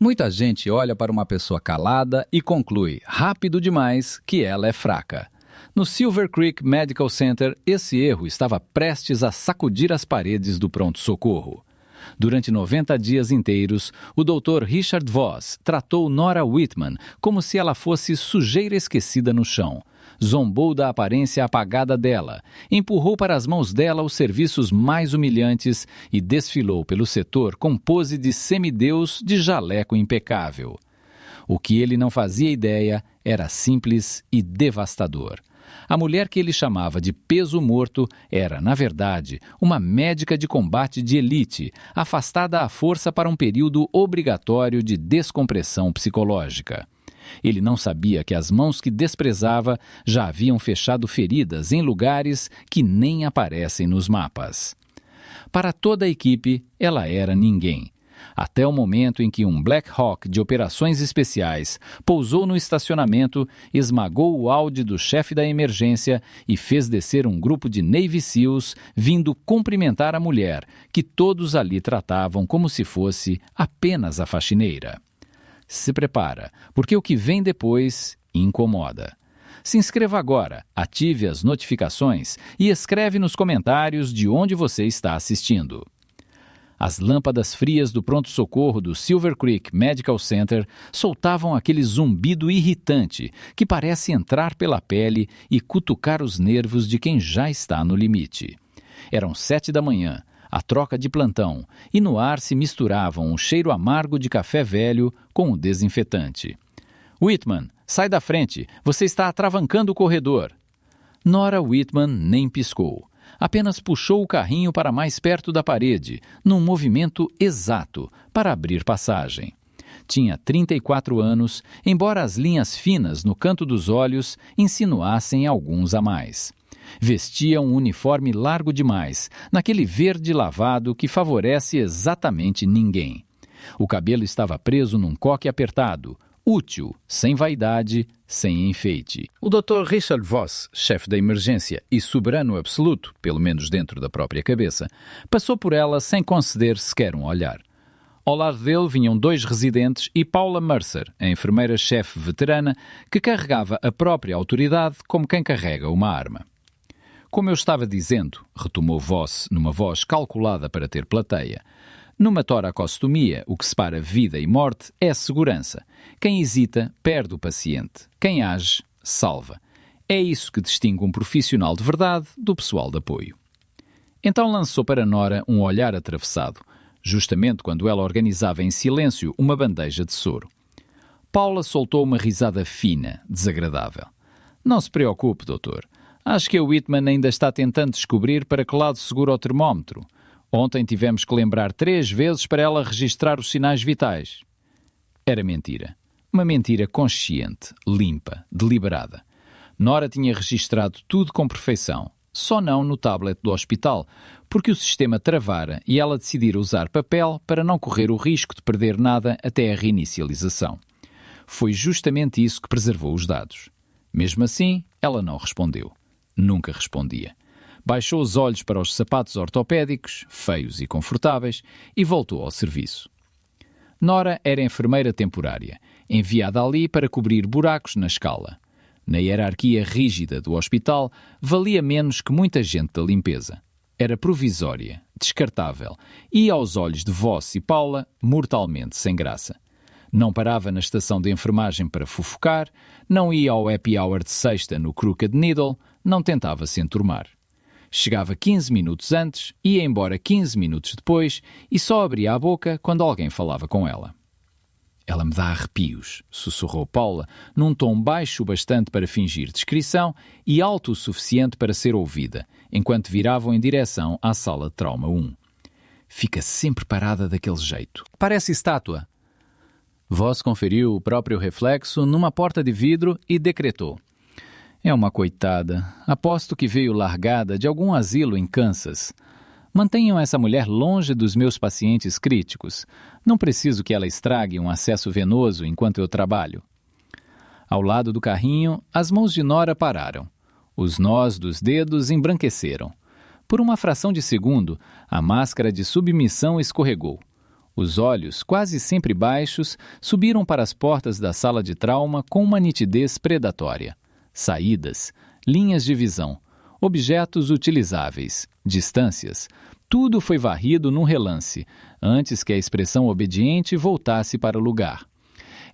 Muita gente olha para uma pessoa calada e conclui, rápido demais, que ela é fraca. No Silver Creek Medical Center, esse erro estava prestes a sacudir as paredes do pronto-socorro. Durante 90 dias inteiros, o Dr. Richard Voss tratou Nora Whitman como se ela fosse sujeira esquecida no chão. Zombou da aparência apagada dela, empurrou para as mãos dela os serviços mais humilhantes e desfilou pelo setor com pose de semideus de jaleco impecável. O que ele não fazia ideia era simples e devastador. A mulher que ele chamava de peso morto era, na verdade, uma médica de combate de elite, afastada à força para um período obrigatório de descompressão psicológica. Ele não sabia que as mãos que desprezava já haviam fechado feridas em lugares que nem aparecem nos mapas. Para toda a equipe, ela era ninguém. Até o momento em que um Black Hawk de operações especiais pousou no estacionamento, esmagou o Audi do chefe da emergência e fez descer um grupo de Navy SEALs vindo cumprimentar a mulher, que todos ali tratavam como se fosse apenas a faxineira. Se prepara, porque o que vem depois incomoda. Se inscreva agora, ative as notificações e escreve nos comentários de onde você está assistindo. As lâmpadas frias do pronto-socorro do Silver Creek Medical Center soltavam aquele zumbido irritante que parece entrar pela pele e cutucar os nervos de quem já está no limite. Eram 7 da manhã, a troca de plantão, e no ar se misturavam um cheiro amargo de café velho com o desinfetante. Whitman, sai da frente, você está atravancando o corredor. Nora Whitman nem piscou. Apenas puxou o carrinho para mais perto da parede, num movimento exato, para abrir passagem. Tinha 34 anos, embora as linhas finas no canto dos olhos insinuassem alguns a mais. Vestia um uniforme largo demais, naquele verde lavado que favorece exatamente ninguém. O cabelo estava preso num coque apertado, útil, sem vaidade, sem enfeite. O Dr. Richard Voss, chefe da emergência e soberano absoluto, pelo menos dentro da própria cabeça, passou por ela sem conceder sequer um olhar. Ao lado dele vinham 2 residentes e Paula Mercer, a enfermeira-chefe veterana, que carregava a própria autoridade como quem carrega uma arma. Como eu estava dizendo, retomou Voss numa voz calculada para ter plateia, numa toracostomia, o que separa vida e morte é segurança. Quem hesita, perde o paciente. Quem age, salva. É isso que distingue um profissional de verdade do pessoal de apoio. Então lançou para Nora um olhar atravessado, justamente quando ela organizava em silêncio uma bandeja de soro. Paula soltou uma risada fina, desagradável. Não se preocupe, doutor. Acho que a Whitman ainda está tentando descobrir para que lado segura o termómetro. Ontem tivemos que lembrar 3 vezes para ela registrar os sinais vitais. Era mentira. Uma mentira consciente, limpa, deliberada. Nora tinha registrado tudo com perfeição, só não no tablet do hospital, porque o sistema travara e ela decidira usar papel para não correr o risco de perder nada até a reinicialização. Foi justamente isso que preservou os dados. Mesmo assim, ela não respondeu. Nunca respondia. Baixou os olhos para os sapatos ortopédicos, feios e confortáveis, e voltou ao serviço. Nora era enfermeira temporária, enviada ali para cobrir buracos na escala. Na hierarquia rígida do hospital, valia menos que muita gente da limpeza. Era provisória, descartável e, aos olhos de Voss e Paula, mortalmente sem graça. Não parava na estação de enfermagem para fofocar, não ia ao happy hour de sexta no Crooked Needle, não tentava se enturmar. Chegava 15 minutos antes, ia embora 15 minutos depois e só abria a boca quando alguém falava com ela. Ela me dá arrepios, sussurrou Paula, num tom baixo bastante para fingir discrição e alto o suficiente para ser ouvida, enquanto viravam em direção à sala de trauma 1. Fica sempre parada daquele jeito. Parece estátua. Voss conferiu o próprio reflexo numa porta de vidro e decretou. É uma coitada. Aposto que veio largada de algum asilo em Kansas. Mantenham essa mulher longe dos meus pacientes críticos. Não preciso que ela estrague um acesso venoso enquanto eu trabalho. Ao lado do carrinho, as mãos de Nora pararam. Os nós dos dedos embranqueceram. Por uma fração de segundo, a máscara de submissão escorregou. Os olhos, quase sempre baixos, subiram para as portas da sala de trauma com uma nitidez predatória. Saídas, linhas de visão, objetos utilizáveis, distâncias, tudo foi varrido num relance, antes que a expressão obediente voltasse para o lugar.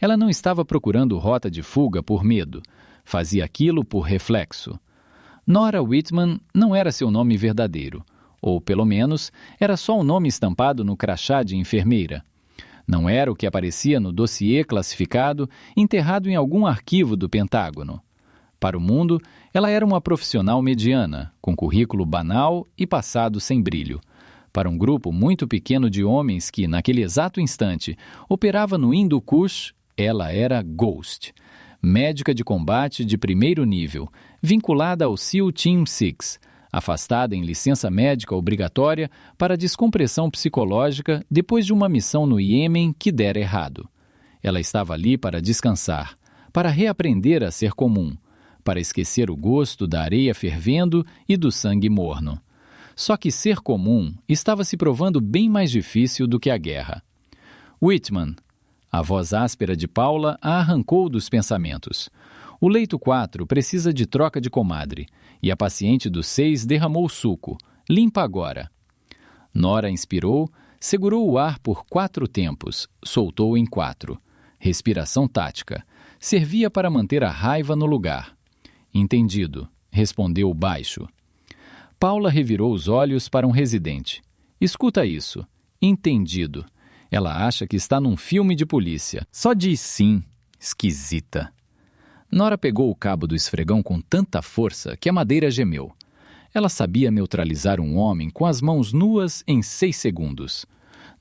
Ela não estava procurando rota de fuga por medo, fazia aquilo por reflexo. Nora Whitman não era seu nome verdadeiro, ou, pelo menos, era só um nome estampado no crachá de enfermeira. Não era o que aparecia no dossiê classificado enterrado em algum arquivo do Pentágono. Para o mundo, ela era uma profissional mediana, com currículo banal e passado sem brilho. Para um grupo muito pequeno de homens que, naquele exato instante, operava no Hindu Kush, ela era Ghost. Médica de combate de primeiro nível, vinculada ao SEAL Team 6, afastada em licença médica obrigatória para descompressão psicológica depois de uma missão no Iêmen que dera errado. Ela estava ali para descansar, para reaprender a ser comum, para esquecer o gosto da areia fervendo e do sangue morno. Só que ser comum estava se provando bem mais difícil do que a guerra. Whitman, a voz áspera de Paula a arrancou dos pensamentos. O leito 4 precisa de troca de comadre, e a paciente do 6 derramou suco. Limpa agora. Nora inspirou, segurou o ar por 4 tempos, soltou em 4. Respiração tática. Servia para manter a raiva no lugar. Entendido, respondeu baixo. Paula revirou os olhos para um residente. Escuta isso. Entendido. Ela acha que está num filme de polícia. Só diz sim. Esquisita. Nora pegou o cabo do esfregão com tanta força que a madeira gemeu. Ela sabia neutralizar um homem com as mãos nuas em 6 segundos.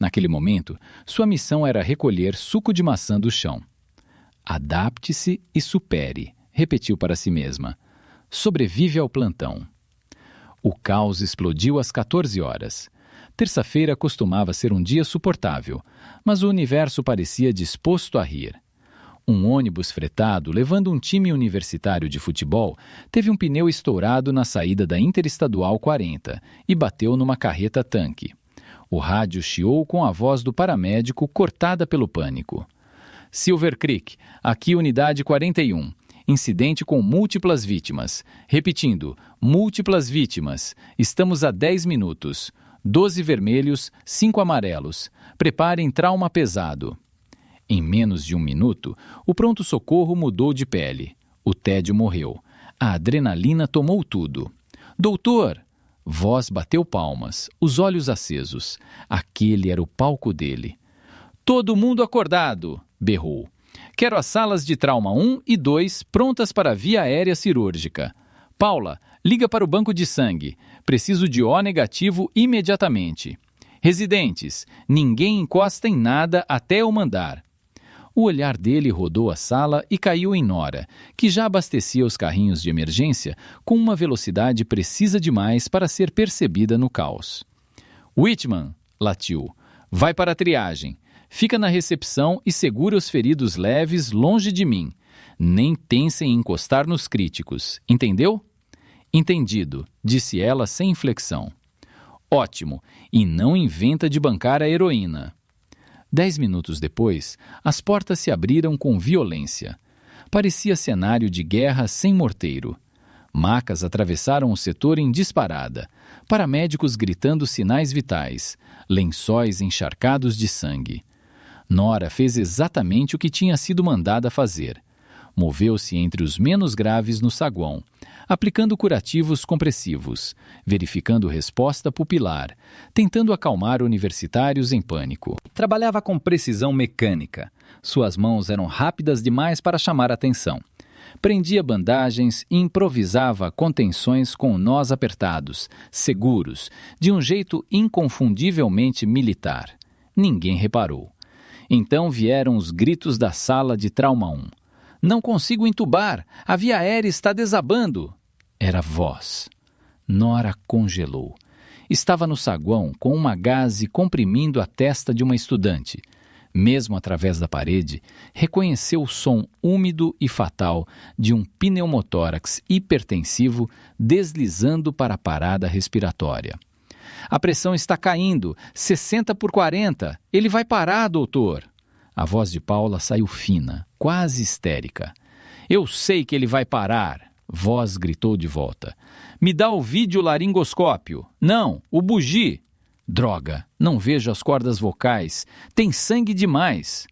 Naquele momento, sua missão era recolher suco de maçã do chão. Adapte-se e supere, repetiu para si mesma. Sobrevive ao plantão. O caos explodiu às 14 horas. Terça-feira costumava ser um dia suportável, mas o universo parecia disposto a rir. Um ônibus fretado, levando um time universitário de futebol, teve um pneu estourado na saída da Interestadual 40 e bateu numa carreta-tanque. O rádio chiou com a voz do paramédico cortada pelo pânico. Silver Creek, aqui unidade 41. Incidente com múltiplas vítimas. Repetindo, múltiplas vítimas. Estamos a 10 minutos. 12 vermelhos, 5 amarelos. Preparem trauma pesado. Em menos de 1 minuto, o pronto-socorro mudou de pele. O tédio morreu. A adrenalina tomou tudo. Doutor! Voz bateu palmas, os olhos acesos. Aquele era o palco dele. Todo mundo acordado! Berrou. Quero as salas de trauma 1 e 2 prontas para via aérea cirúrgica. Paula, liga para o banco de sangue. Preciso de O negativo imediatamente. Residentes, ninguém encosta em nada até eu mandar. O olhar dele rodou a sala e caiu em Nora, que já abastecia os carrinhos de emergência com uma velocidade precisa demais para ser percebida no caos. Whitman, latiu, vai para a triagem. Fica na recepção e segura os feridos leves longe de mim. Nem pense em encostar nos críticos, entendeu? Entendido, disse ela sem inflexão. Ótimo, e não inventa de bancar a heroína. 10 minutos depois, as portas se abriram com violência. Parecia cenário de guerra sem morteiro. Macas atravessaram o setor em disparada, paramédicos gritando sinais vitais, lençóis encharcados de sangue. Nora fez exatamente o que tinha sido mandada fazer. Moveu-se entre os menos graves no saguão, aplicando curativos compressivos, verificando resposta pupilar, tentando acalmar universitários em pânico. Trabalhava com precisão mecânica. Suas mãos eram rápidas demais para chamar atenção. Prendia bandagens e improvisava contenções com nós apertados, seguros, de um jeito inconfundivelmente militar. Ninguém reparou. Então vieram os gritos da sala de trauma 1. Não consigo entubar! A via aérea está desabando! Era voz. Nora congelou. Estava no saguão com uma gaze comprimindo a testa de uma estudante. Mesmo através da parede, reconheceu o som úmido e fatal de um pneumotórax hipertensivo deslizando para a parada respiratória. A pressão está caindo. 60/40. Ele vai parar, doutor. A voz de Paula saiu fina, quase histérica. Eu sei que ele vai parar. Voz gritou de volta. Me dá o videolaringoscópio. Não, o bugi. Droga, não vejo as cordas vocais. Tem sangue demais.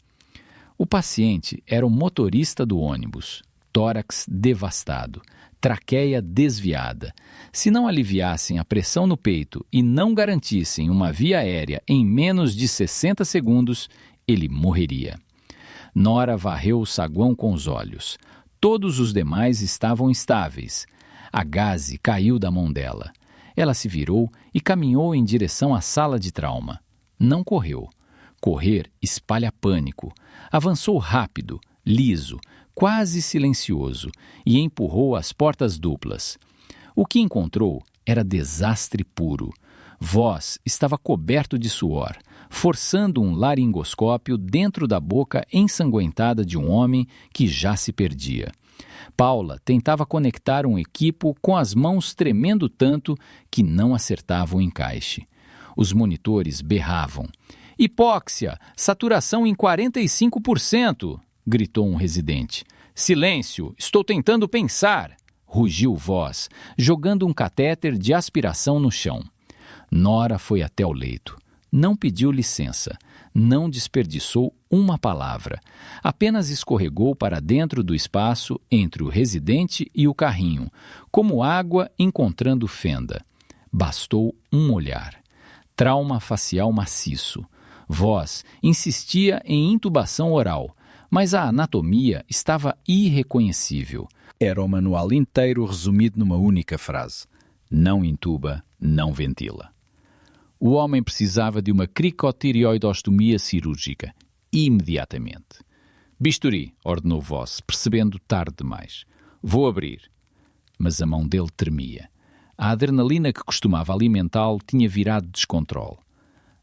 O paciente era o motorista do ônibus. Tórax devastado, traqueia desviada. Se não aliviassem a pressão no peito e não garantissem uma via aérea em menos de 60 segundos, ele morreria. Nora varreu o saguão com os olhos. Todos os demais estavam estáveis. A gaze caiu da mão dela. Ela se virou e caminhou em direção à sala de trauma. Não correu. Correr espalha pânico. Avançou rápido, liso, quase silencioso, e empurrou as portas duplas. O que encontrou era desastre puro. Voz estava coberto de suor, forçando um laringoscópio dentro da boca ensanguentada de um homem que já se perdia. Paula tentava conectar um equipo com as mãos tremendo tanto que não acertava o encaixe. Os monitores berravam. Hipóxia, saturação em 45%, gritou um residente. Silêncio, estou tentando pensar, rugiu Voz, jogando um catéter de aspiração no chão. Nora foi até o leito. Não pediu licença. Não desperdiçou uma palavra. Apenas escorregou para dentro do espaço entre o residente e o carrinho, como água encontrando fenda. Bastou um olhar. Trauma facial maciço. Voz insistia em intubação oral, mas a anatomia estava irreconhecível. Era o manual inteiro resumido numa única frase. Não intuba, não ventila. O homem precisava de uma cricotireoidostomia cirúrgica. Imediatamente. Bisturi, ordenou Voss, percebendo tarde demais. Vou abrir. Mas a mão dele tremia. A adrenalina que costumava alimentá-lo tinha virado descontrole.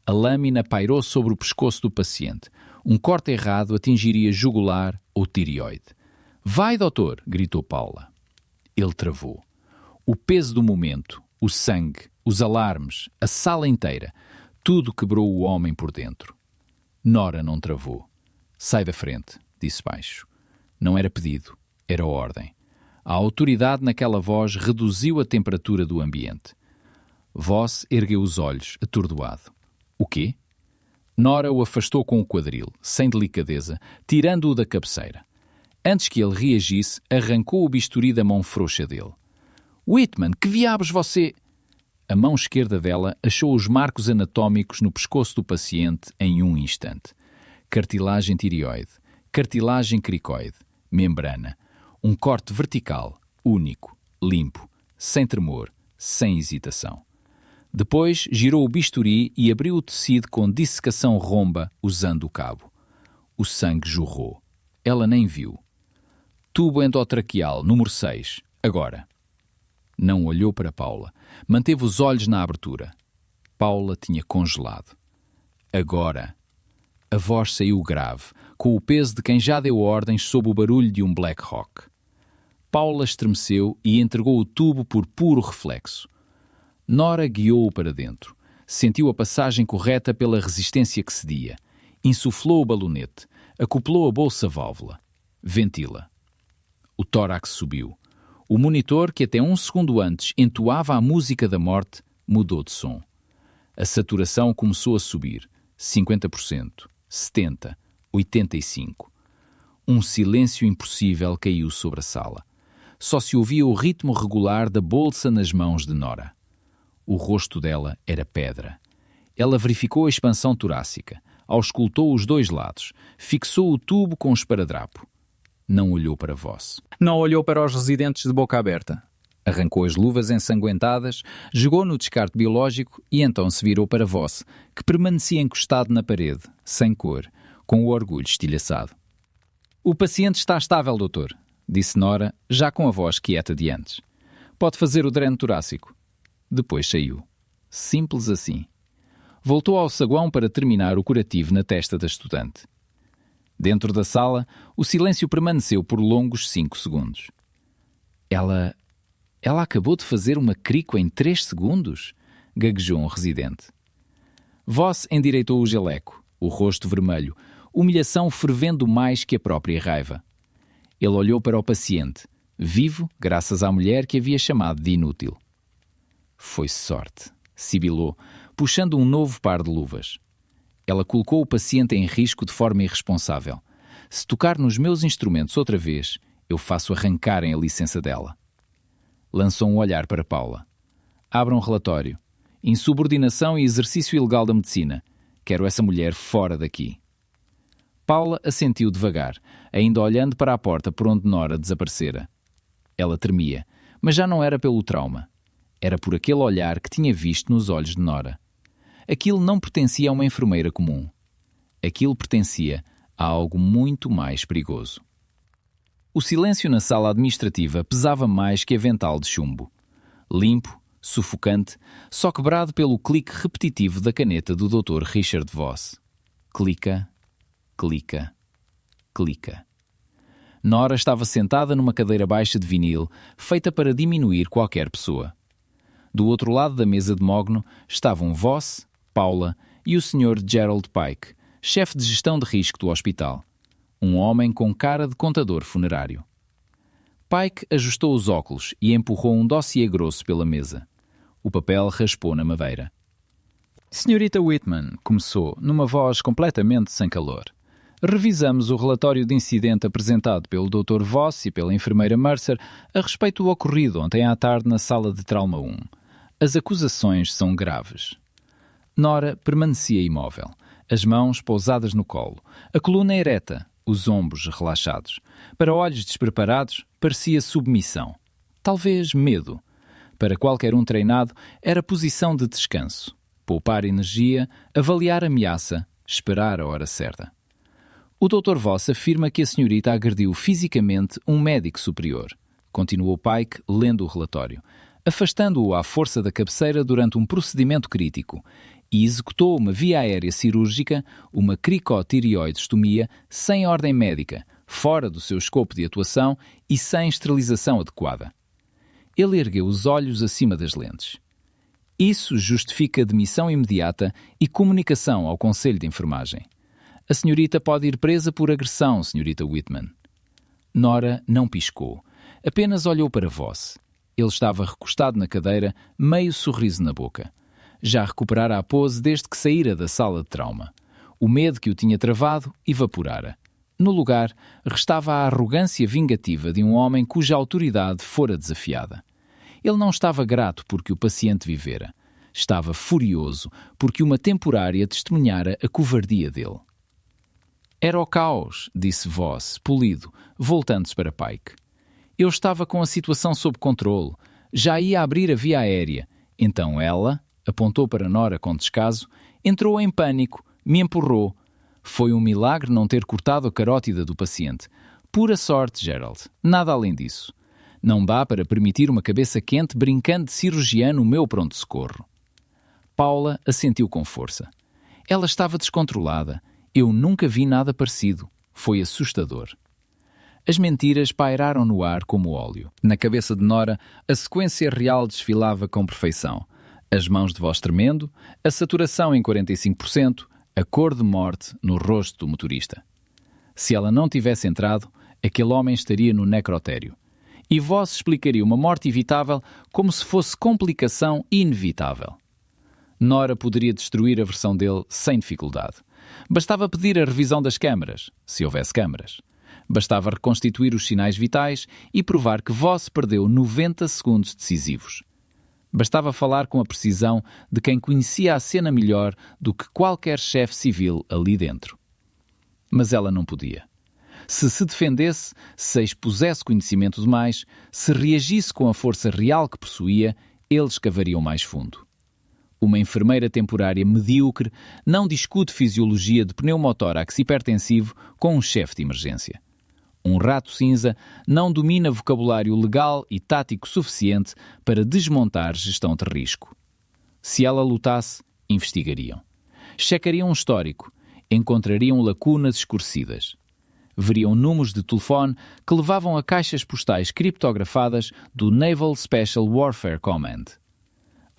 A lâmina pairou sobre o pescoço do paciente. Um corte errado atingiria jugular ou tireoide. Vai, doutor, gritou Paula. Ele travou. O peso do momento, o sangue, os alarmes, a sala inteira, tudo quebrou o homem por dentro. Nora não travou. Sai da frente, disse baixo. Não era pedido, era ordem. A autoridade naquela voz reduziu a temperatura do ambiente. Voss ergueu os olhos, atordoado. O quê? Nora o afastou com o quadril, sem delicadeza, tirando-o da cabeceira. Antes que ele reagisse, arrancou o bisturi da mão frouxa dele. Whitman, que diabos você... A mão esquerda dela achou os marcos anatómicos no pescoço do paciente em um instante. Cartilagem tireoide, cartilagem cricoide, membrana. Um corte vertical, único, limpo, sem tremor, sem hesitação. Depois girou o bisturi e abriu o tecido com dissecação romba usando o cabo. O sangue jorrou. Ela nem viu. Tubo endotraqueal, número 6. Agora. Não olhou para Paula. Manteve os olhos na abertura. Paula tinha congelado. Agora. A voz saiu grave, com o peso de quem já deu ordens sob o barulho de um Black Hawk. Paula estremeceu e entregou o tubo por puro reflexo. Nora guiou-o para dentro. Sentiu a passagem correta pela resistência que cedia. Insuflou o balonete. Acoplou a bolsa-válvula. Ventila. O tórax subiu. O monitor, que até um segundo antes entoava a música da morte, mudou de som. A saturação começou a subir. 50%, 70%, 85%. Um silêncio impossível caiu sobre a sala. Só se ouvia o ritmo regular da bolsa nas mãos de Nora. O rosto dela era pedra. Ela verificou a expansão torácica, auscultou os dois lados, fixou o tubo com o esparadrapo. Não olhou para Voss. Não olhou para os residentes de boca aberta. Arrancou as luvas ensanguentadas, jogou no descarte biológico e então se virou para Voss, que permanecia encostado na parede, sem cor, com o orgulho estilhaçado. O paciente está estável, doutor, disse Nora, já com a voz quieta de antes. Pode fazer o dreno torácico. Depois saiu. Simples assim. Voltou ao saguão para terminar o curativo na testa da estudante. Dentro da sala, o silêncio permaneceu por longos 5 segundos. Ela acabou de fazer uma crico em 3 segundos? gaguejou um residente. Voss endireitou o jaleco, o rosto vermelho, humilhação fervendo mais que a própria raiva. Ele olhou para o paciente, vivo graças à mulher que havia chamado de inútil. Foi sorte, sibilou, puxando um novo par de luvas. Ela colocou o paciente em risco de forma irresponsável. Se tocar nos meus instrumentos outra vez, eu faço arrancarem a licença dela. Lançou um olhar para Paula. Abra um relatório. Insubordinação e exercício ilegal da medicina. Quero essa mulher fora daqui. Paula assentiu devagar, ainda olhando para a porta por onde Nora desaparecera. Ela tremia, mas já não era pelo trauma. Era por aquele olhar que tinha visto nos olhos de Nora. Aquilo não pertencia a uma enfermeira comum. Aquilo pertencia a algo muito mais perigoso. O silêncio na sala administrativa pesava mais que avental de chumbo. Limpo, sufocante, só quebrado pelo clique repetitivo da caneta do Dr. Richard Voss. Clica, clica, clica. Nora estava sentada numa cadeira baixa de vinil, feita para diminuir qualquer pessoa. Do outro lado da mesa de mogno estavam Voss, Paula e o Sr. Gerald Pike, chefe de gestão de risco do hospital. Um homem com cara de contador funerário. Pike ajustou os óculos e empurrou um dossiê grosso pela mesa. O papel raspou na madeira. Senhorita Whitman, começou, numa voz completamente sem calor. Revisamos o relatório de incidente apresentado pelo Dr. Voss e pela enfermeira Mercer a respeito do ocorrido ontem à tarde na sala de trauma 1. As acusações são graves. Nora permanecia imóvel, as mãos pousadas no colo, a coluna ereta, os ombros relaxados. Para olhos despreparados, parecia submissão. Talvez medo. Para qualquer um treinado, era posição de descanso. Poupar energia, avaliar a ameaça, esperar a hora certa. O Dr. Voss afirma que a senhorita agrediu fisicamente um médico superior. Continuou Pike, lendo o relatório, afastando-o à força da cabeceira durante um procedimento crítico, e executou uma via aérea cirúrgica, uma cricotireoidostomia, sem ordem médica, fora do seu escopo de atuação e sem esterilização adequada. Ele ergueu os olhos acima das lentes. Isso justifica demissão imediata e comunicação ao Conselho de Enfermagem. A senhorita pode ir presa por agressão, senhorita Whitman. Nora não piscou, apenas olhou para Voss. Ele estava recostado na cadeira, meio sorriso na boca. Já recuperara a pose desde que saíra da sala de trauma. O medo que o tinha travado evaporara. No lugar, restava a arrogância vingativa de um homem cuja autoridade fora desafiada. Ele não estava grato porque o paciente vivera. Estava furioso porque uma temporária testemunhara a covardia dele. Era o caos, disse Voss, polido, voltando-se para Pike. Eu estava com a situação sob controle. Já ia abrir a via aérea. Então ela, apontou para Nora com descaso, entrou em pânico, me empurrou. Foi um milagre não ter cortado a carótida do paciente. Pura sorte, Gerald. Nada além disso. Não dá para permitir uma cabeça quente brincando de cirurgiã no meu pronto-socorro. Paula assentiu com força. Ela estava descontrolada. Eu nunca vi nada parecido. Foi assustador. As mentiras pairaram no ar como óleo. Na cabeça de Nora, a sequência real desfilava com perfeição. As mãos de Voss tremendo, a saturação em 45%, a cor de morte no rosto do motorista. Se ela não tivesse entrado, aquele homem estaria no necrotério. E Voss explicaria uma morte evitável como se fosse complicação inevitável. Nora poderia destruir a versão dele sem dificuldade. Bastava pedir a revisão das câmaras, se houvesse câmaras. Bastava reconstituir os sinais vitais e provar que Voss perdeu 90 segundos decisivos. Bastava falar com a precisão de quem conhecia a cena melhor do que qualquer chefe civil ali dentro. Mas ela não podia. Se defendesse, se expusesse conhecimento demais, se reagisse com a força real que possuía, eles cavariam mais fundo. Uma enfermeira temporária medíocre não discute fisiologia de pneumotórax hipertensivo com um chefe de emergência. Um rato cinza não domina vocabulário legal e tático suficiente para desmontar gestão de risco. Se ela lutasse, investigariam. Checariam um histórico, encontrariam lacunas escurecidas. Veriam números de telefone que levavam a caixas postais criptografadas do Naval Special Warfare Command.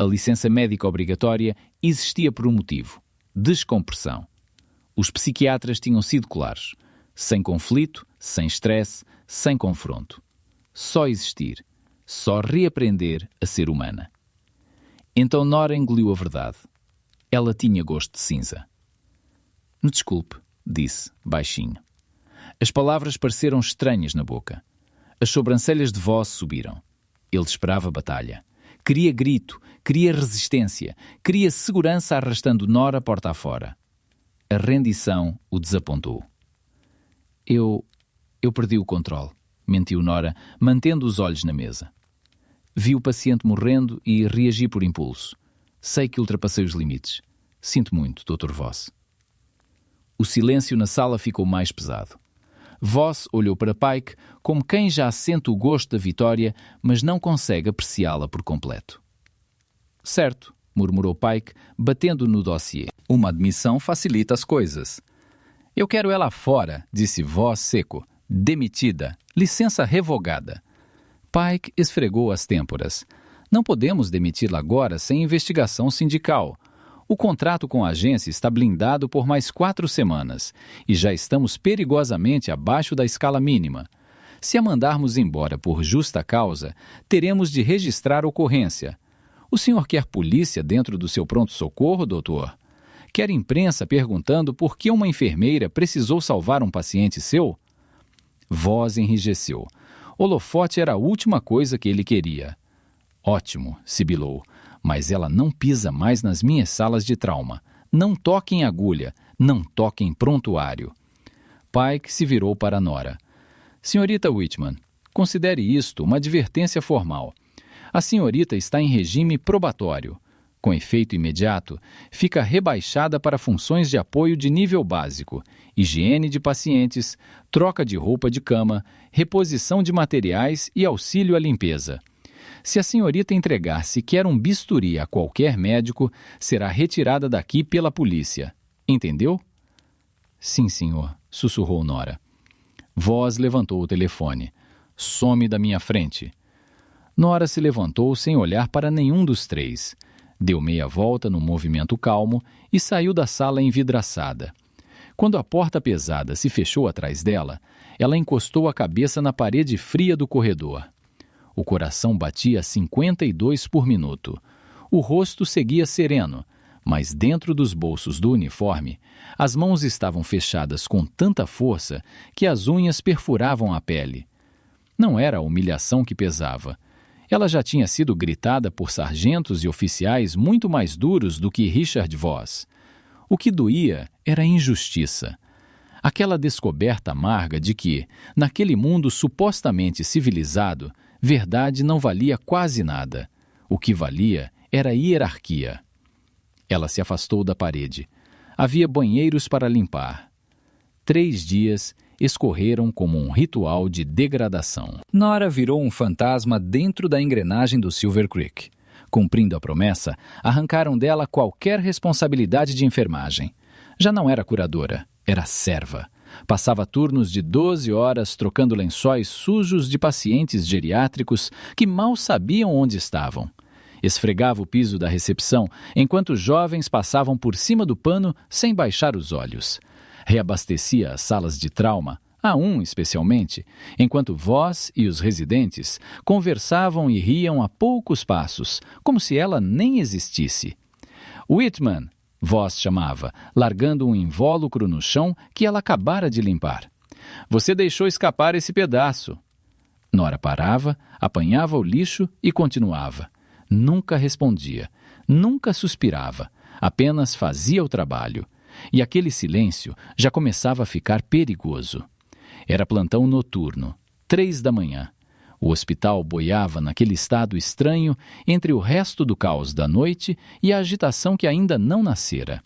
A licença médica obrigatória existia por um motivo: descompressão. Os psiquiatras tinham sido claros: sem conflito, sem stress, sem confronto. Só existir, só reaprender a ser humana. Então Nora engoliu a verdade. Ela tinha gosto de cinza. Me desculpe, disse, baixinho. As palavras pareceram estranhas na boca. As sobrancelhas de Voss subiram. Ele esperava batalha. Queria grito, queria resistência, queria segurança arrastando Nora porta afora. A rendição o desapontou. Eu perdi o controle, mentiu Nora, mantendo os olhos na mesa. Vi o paciente morrendo e reagi por impulso. Sei que ultrapassei os limites. Sinto muito, Dr. Voss. O silêncio na sala ficou mais pesado. Voss olhou para Pike como quem já sente o gosto da vitória, mas não consegue apreciá-la por completo. Certo, murmurou Pike, batendo no dossiê. Uma admissão facilita as coisas. Eu quero ela fora, disse Voss seco. Demitida. Licença revogada. Pike esfregou as têmporas. Não podemos demiti-la agora sem investigação sindical. O contrato com a agência está blindado por mais 4 semanas e já estamos perigosamente abaixo da escala mínima. Se a mandarmos embora por justa causa, teremos de registrar ocorrência. O senhor quer polícia dentro do seu pronto-socorro, doutor? Quer imprensa perguntando por que uma enfermeira precisou salvar um paciente seu? Voss enrijeceu. Holofote era a última coisa que ele queria. Ótimo, sibilou. Mas ela não pisa mais nas minhas salas de trauma. Não toque em agulha, não toque em prontuário. Pike se virou para Nora. Senhorita Whitman, considere isto uma advertência formal. A senhorita está em regime probatório. Com efeito imediato, fica rebaixada para funções de apoio de nível básico, higiene de pacientes, troca de roupa de cama, reposição de materiais e auxílio à limpeza. Se a senhorita entregar sequer um bisturi a qualquer médico, será retirada daqui pela polícia. Entendeu? Sim, senhor, sussurrou Nora. Voss levantou o telefone. Some da minha frente. Nora se levantou sem olhar para nenhum dos três. Deu meia volta num movimento calmo e saiu da sala envidraçada. Quando a porta pesada se fechou atrás dela, ela encostou a cabeça na parede fria do corredor. O coração batia a 52 por minuto. O rosto seguia sereno, mas dentro dos bolsos do uniforme, as mãos estavam fechadas com tanta força que as unhas perfuravam a pele. Não era a humilhação que pesava. Ela já tinha sido gritada por sargentos e oficiais muito mais duros do que Richard Voss. O que doía era a injustiça. Aquela descoberta amarga de que, naquele mundo supostamente civilizado, verdade não valia quase nada. O que valia era a hierarquia. Ela se afastou da parede. Havia banheiros para limpar. 3 dias escorreram como um ritual de degradação. Nora virou um fantasma dentro da engrenagem do Silver Creek. Cumprindo a promessa, arrancaram dela qualquer responsabilidade de enfermagem. Já não era curadora, era serva. Passava turnos de 12 horas trocando lençóis sujos de pacientes geriátricos que mal sabiam onde estavam. Esfregava o piso da recepção enquanto jovens passavam por cima do pano sem baixar os olhos. Reabastecia as salas de trauma, a um especialmente, enquanto Voss e os residentes conversavam e riam a poucos passos, como se ela nem existisse. Whitman, Voss chamava, largando um invólucro no chão que ela acabara de limpar. Você deixou escapar esse pedaço. Nora parava, apanhava o lixo e continuava. Nunca respondia, nunca suspirava, apenas fazia o trabalho. E aquele silêncio já começava a ficar perigoso. Era plantão noturno, 3 da manhã. O hospital boiava naquele estado estranho entre o resto do caos da noite e a agitação que ainda não nascera.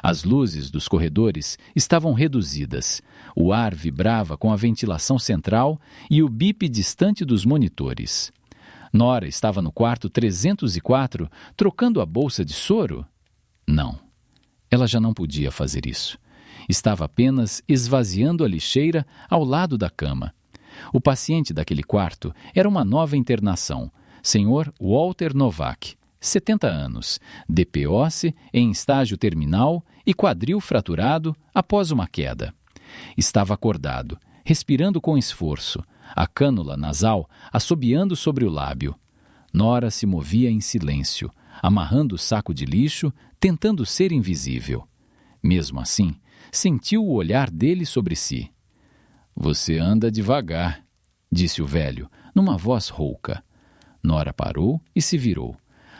As luzes dos corredores estavam reduzidas, o ar vibrava com a ventilação central e o bip distante dos monitores. Nora estava no quarto 304, trocando a bolsa de soro? Não, ela já não podia fazer isso. Estava apenas esvaziando a lixeira ao lado da cama. O paciente daquele quarto era uma nova internação, Sr. Walter Novak, 70 anos, DPOC em estágio terminal e quadril fraturado após uma queda. Estava acordado, respirando com esforço, a cânula nasal assobiando sobre o lábio. Nora se movia em silêncio, amarrando o saco de lixo, tentando ser invisível. Mesmo assim, sentiu o olhar dele sobre si. "Você anda devagar", disse o velho, numa voz rouca. Nora parou e se virou.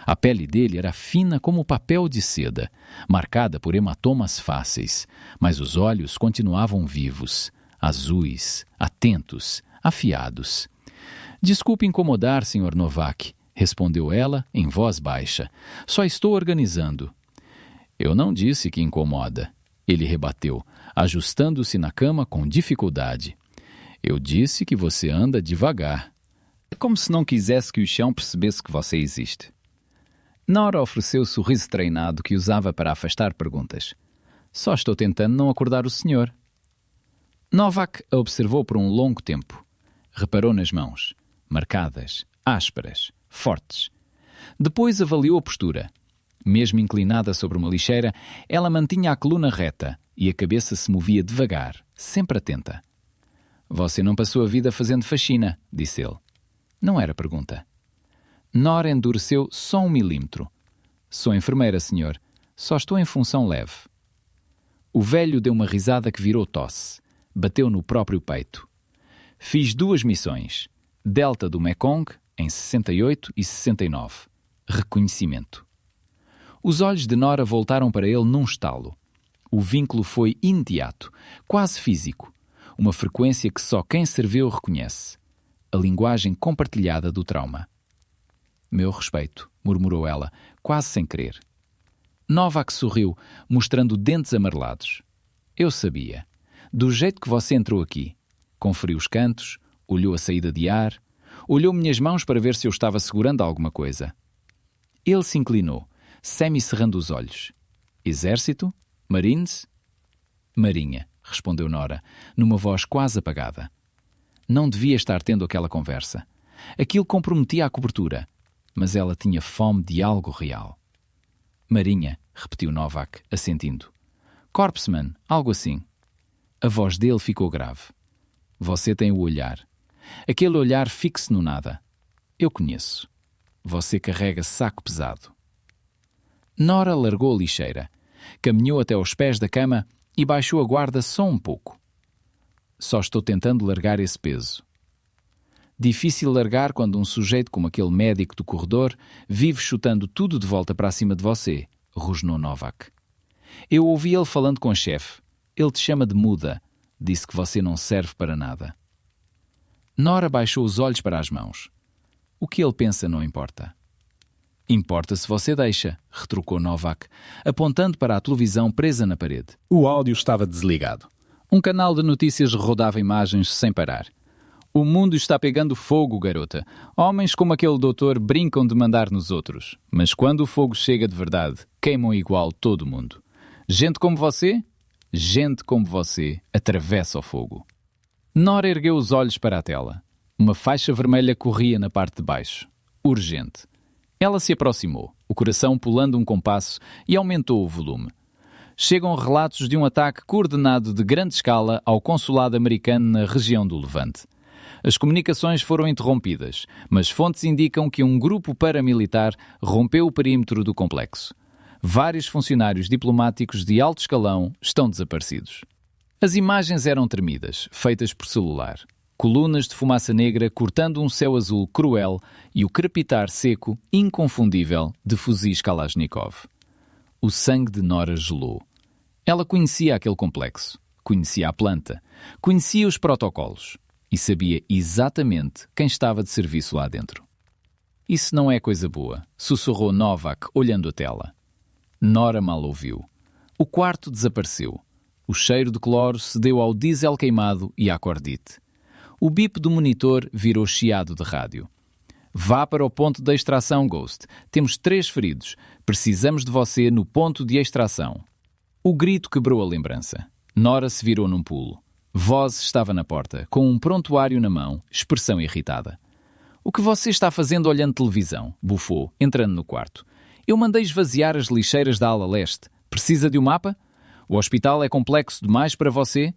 A pele dele era fina como papel de seda, marcada por hematomas fáceis, mas os olhos continuavam vivos, azuis, atentos, afiados. "Desculpe incomodar, Sr. Novak", respondeu ela em voz baixa. "Só estou organizando." "Eu não disse que incomoda", ele rebateu, ajustando-se na cama com dificuldade. "Eu disse que você anda devagar." É como se não quisesse que o chão percebesse que você existe. Nora ofereceu o sorriso treinado que usava para afastar perguntas. "Só estou tentando não acordar o senhor." Novak a observou por um longo tempo. Reparou nas mãos, marcadas, ásperas, fortes. Depois avaliou a postura. Mesmo inclinada sobre uma lixeira, ela mantinha a coluna reta e a cabeça se movia devagar, sempre atenta. "Você não passou a vida fazendo faxina", disse ele. Não era pergunta. Nora endureceu só 1 milímetro. "Sou enfermeira, senhor. Só estou em função leve." O velho deu uma risada que virou tosse. Bateu no próprio peito. "Fiz 2 missões. Delta do Mekong, em 68 e 69. Reconhecimento." Os olhos de Nora voltaram para ele num estalo. O vínculo foi imediato, quase físico. Uma frequência que só quem serviu reconhece. A linguagem compartilhada do trauma. "Meu respeito", murmurou ela, quase sem querer. Novak sorriu, mostrando dentes amarelados. "Eu sabia. Do jeito que você entrou aqui." Conferiu os cantos, olhou a saída de ar, olhou minhas mãos para ver se eu estava segurando alguma coisa. Ele se inclinou, semi-cerrando os olhos. "Exército? Marines?" "Marinha", respondeu Nora, numa voz quase apagada. Não devia estar tendo aquela conversa. Aquilo comprometia a cobertura, mas ela tinha fome de algo real. "Marinha", repetiu Novak, assentindo. "Corpsman, algo assim." A voz dele ficou grave. "Você tem o olhar. Aquele olhar fixo no nada. Eu conheço. Você carrega saco pesado." Nora largou a lixeira, caminhou até aos pés da cama e baixou a guarda só um pouco. "Só estou tentando largar esse peso." Difícil largar quando um sujeito como aquele médico do corredor vive chutando tudo de volta para cima de você, rosnou Novak. "Eu ouvi ele falando com o chefe. Ele te chama de muda. Disse que você não serve para nada." Nora baixou os olhos para as mãos. "O que ele pensa não importa." "Importa se você deixa", retrucou Novak, apontando para a televisão presa na parede. O áudio estava desligado. Um canal de notícias rodava imagens sem parar. "O mundo está pegando fogo, garota. Homens como aquele doutor brincam de mandar nos outros. Mas quando o fogo chega de verdade, queimam igual todo mundo. Gente como você? Gente como você atravessa o fogo." Nora ergueu os olhos para a tela. Uma faixa vermelha corria na parte de baixo. Urgente. Ela se aproximou, o coração pulando um compasso, e aumentou o volume. Chegam relatos de um ataque coordenado de grande escala ao consulado americano na região do Levante. As comunicações foram interrompidas, mas fontes indicam que um grupo paramilitar rompeu o perímetro do complexo. Vários funcionários diplomáticos de alto escalão estão desaparecidos. As imagens eram tremidas, feitas por celular. Colunas de fumaça negra cortando um céu azul cruel e o crepitar seco, inconfundível, de fuzis Kalashnikov. O sangue de Nora gelou. Ela conhecia aquele complexo, conhecia a planta, conhecia os protocolos e sabia exatamente quem estava de serviço lá dentro. "Isso não é coisa boa", sussurrou Novak, olhando a tela. Nora mal ouviu. O quarto desapareceu. O cheiro de cloro cedeu ao diesel queimado e à cordite. O bip do monitor virou chiado de rádio. "Vá para o ponto de extração, Ghost. Temos 3 feridos. Precisamos de você no ponto de extração." O grito quebrou a lembrança. Nora se virou num pulo. Voz estava na porta, com um prontuário na mão, expressão irritada. "O que você está fazendo olhando televisão?" bufou, entrando no quarto. Eu mandei esvaziar as lixeiras da ala leste. Precisa de um mapa? O hospital é complexo demais para você?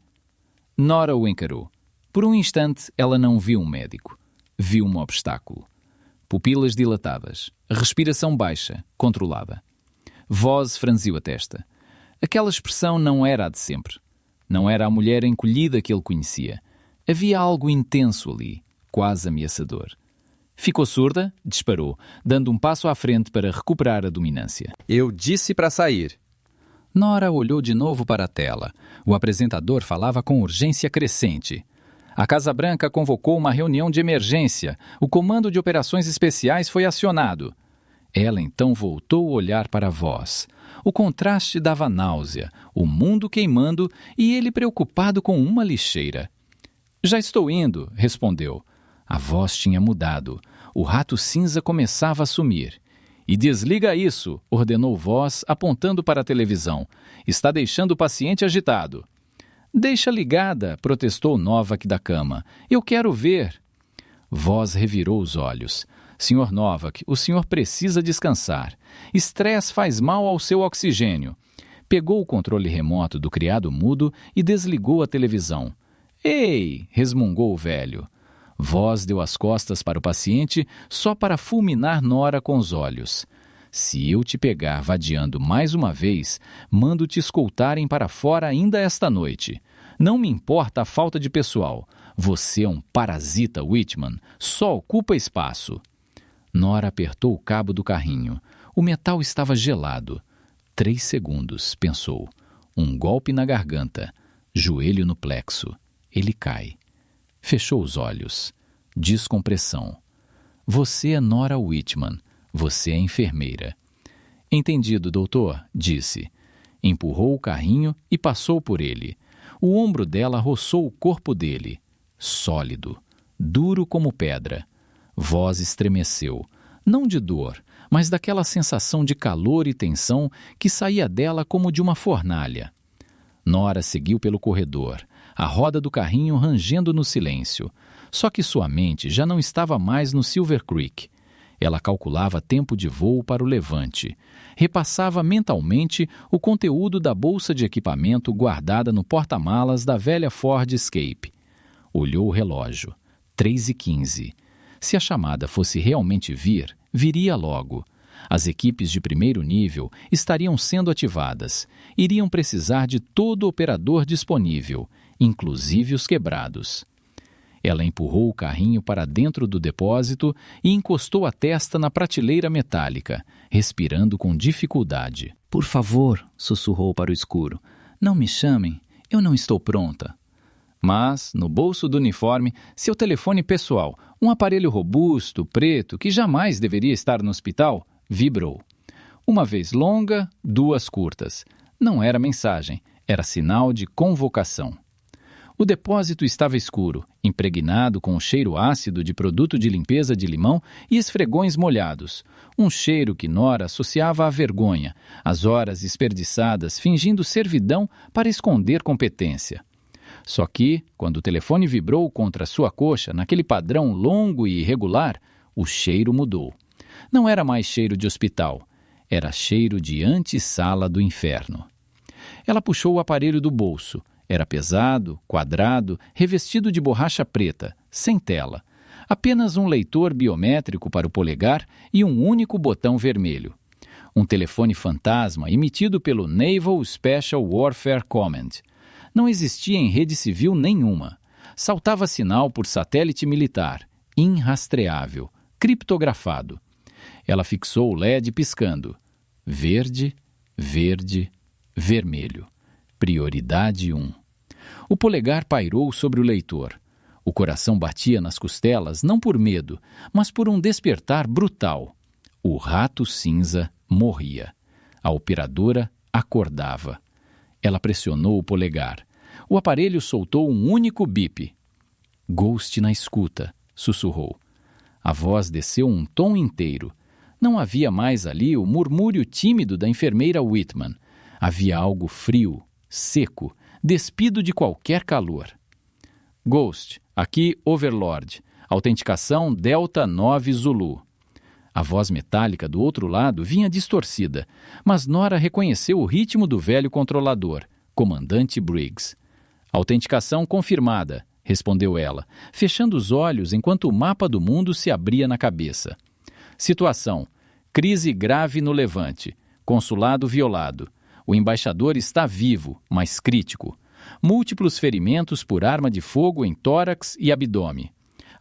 Nora o encarou. Por um instante, ela não viu um médico. Viu um obstáculo. Pupilas dilatadas, respiração baixa, controlada. Voz franziu a testa. Aquela expressão não era a de sempre. Não era a mulher encolhida que ele conhecia. Havia algo intenso ali, quase ameaçador. Ficou surda, disparou, dando um passo à frente para recuperar a dominância. Eu disse para sair. Nora olhou de novo para a tela. O apresentador falava com urgência crescente. A Casa Branca convocou uma reunião de emergência. O Comando de Operações Especiais foi acionado. Ela então voltou a olhar para a voz. O contraste dava náusea, o mundo queimando e ele preocupado com uma lixeira. Já estou indo, respondeu. A voz tinha mudado. O rato cinza começava a sumir. E desliga isso, ordenou Voz, apontando para a televisão. Está deixando o paciente agitado. Deixa ligada, protestou Novak da cama. Eu quero ver. Voz revirou os olhos. Sr. Novak, o senhor precisa descansar. Estresse faz mal ao seu oxigênio. Pegou o controle remoto do criado mudo e desligou a televisão. Ei! Resmungou o velho. Voz deu as costas para o paciente só para fulminar Nora com os olhos. Se eu te pegar vadiando mais uma vez, mando te escoltarem para fora ainda esta noite. Não me importa a falta de pessoal. Você é um parasita, Whitman. Só ocupa espaço. Nora apertou o cabo do carrinho. O metal estava gelado. 3 segundos, pensou. Um golpe na garganta. Joelho no plexo. Ele cai. Fechou os olhos. Descompressão. Você é Nora Whitman. Você é enfermeira. Entendido, doutor, disse. Empurrou o carrinho e passou por ele. O ombro dela roçou o corpo dele. Sólido. Duro como pedra. Voz estremeceu. Não de dor, mas daquela sensação de calor e tensão que saía dela como de uma fornalha. Nora seguiu pelo corredor, a roda do carrinho rangendo no silêncio. Só que sua mente já não estava mais no Silver Creek. Ela calculava tempo de voo para o levante. Repassava mentalmente o conteúdo da bolsa de equipamento guardada no porta-malas da velha Ford Escape. Olhou o relógio. 3h15. Se a chamada fosse realmente vir, viria logo. As equipes de primeiro nível estariam sendo ativadas. Iriam precisar de todo operador disponível, inclusive os quebrados. Ela empurrou o carrinho para dentro do depósito e encostou a testa na prateleira metálica, respirando com dificuldade. Por favor, sussurrou para o escuro. Não me chamem, eu não estou pronta. Mas, no bolso do uniforme, seu telefone pessoal, um aparelho robusto, preto, que jamais deveria estar no hospital, vibrou. Uma vez longa, 2 curtas. Não era mensagem, era sinal de convocação. O depósito estava escuro, impregnado com o cheiro ácido de produto de limpeza de limão e esfregões molhados. Um cheiro que Nora associava à vergonha, às horas desperdiçadas fingindo servidão para esconder competência. Só que, quando o telefone vibrou contra sua coxa, naquele padrão longo e irregular, o cheiro mudou. Não era mais cheiro de hospital, era cheiro de antessala do inferno. Ela puxou o aparelho do bolso. Era pesado, quadrado, revestido de borracha preta, sem tela. Apenas um leitor biométrico para o polegar e um único botão vermelho. Um telefone fantasma emitido pelo Naval Special Warfare Command. Não existia em rede civil nenhuma. Saltava sinal por satélite militar, irrastreável, criptografado. Ela fixou o LED piscando. Verde, verde, vermelho. Prioridade 1. O polegar pairou sobre o leitor. O coração batia nas costelas não por medo, mas por um despertar brutal. O rato cinza morria. A operadora acordava. Ela pressionou o polegar. O aparelho soltou um único bip. Ghost na escuta, sussurrou. A voz desceu um tom inteiro. Não havia mais ali o murmúrio tímido da enfermeira Whitman. Havia algo frio, seco, despido de qualquer calor. Ghost, aqui Overlord. Autenticação Delta 9 Zulu. A voz metálica do outro lado vinha distorcida, mas Nora reconheceu o ritmo do velho controlador, Comandante Briggs. Autenticação confirmada, respondeu ela, fechando os olhos enquanto o mapa do mundo se abria na cabeça. Situação: crise grave no Levante. Consulado violado. O embaixador está vivo, mas crítico. Múltiplos ferimentos por arma de fogo em tórax e abdômen.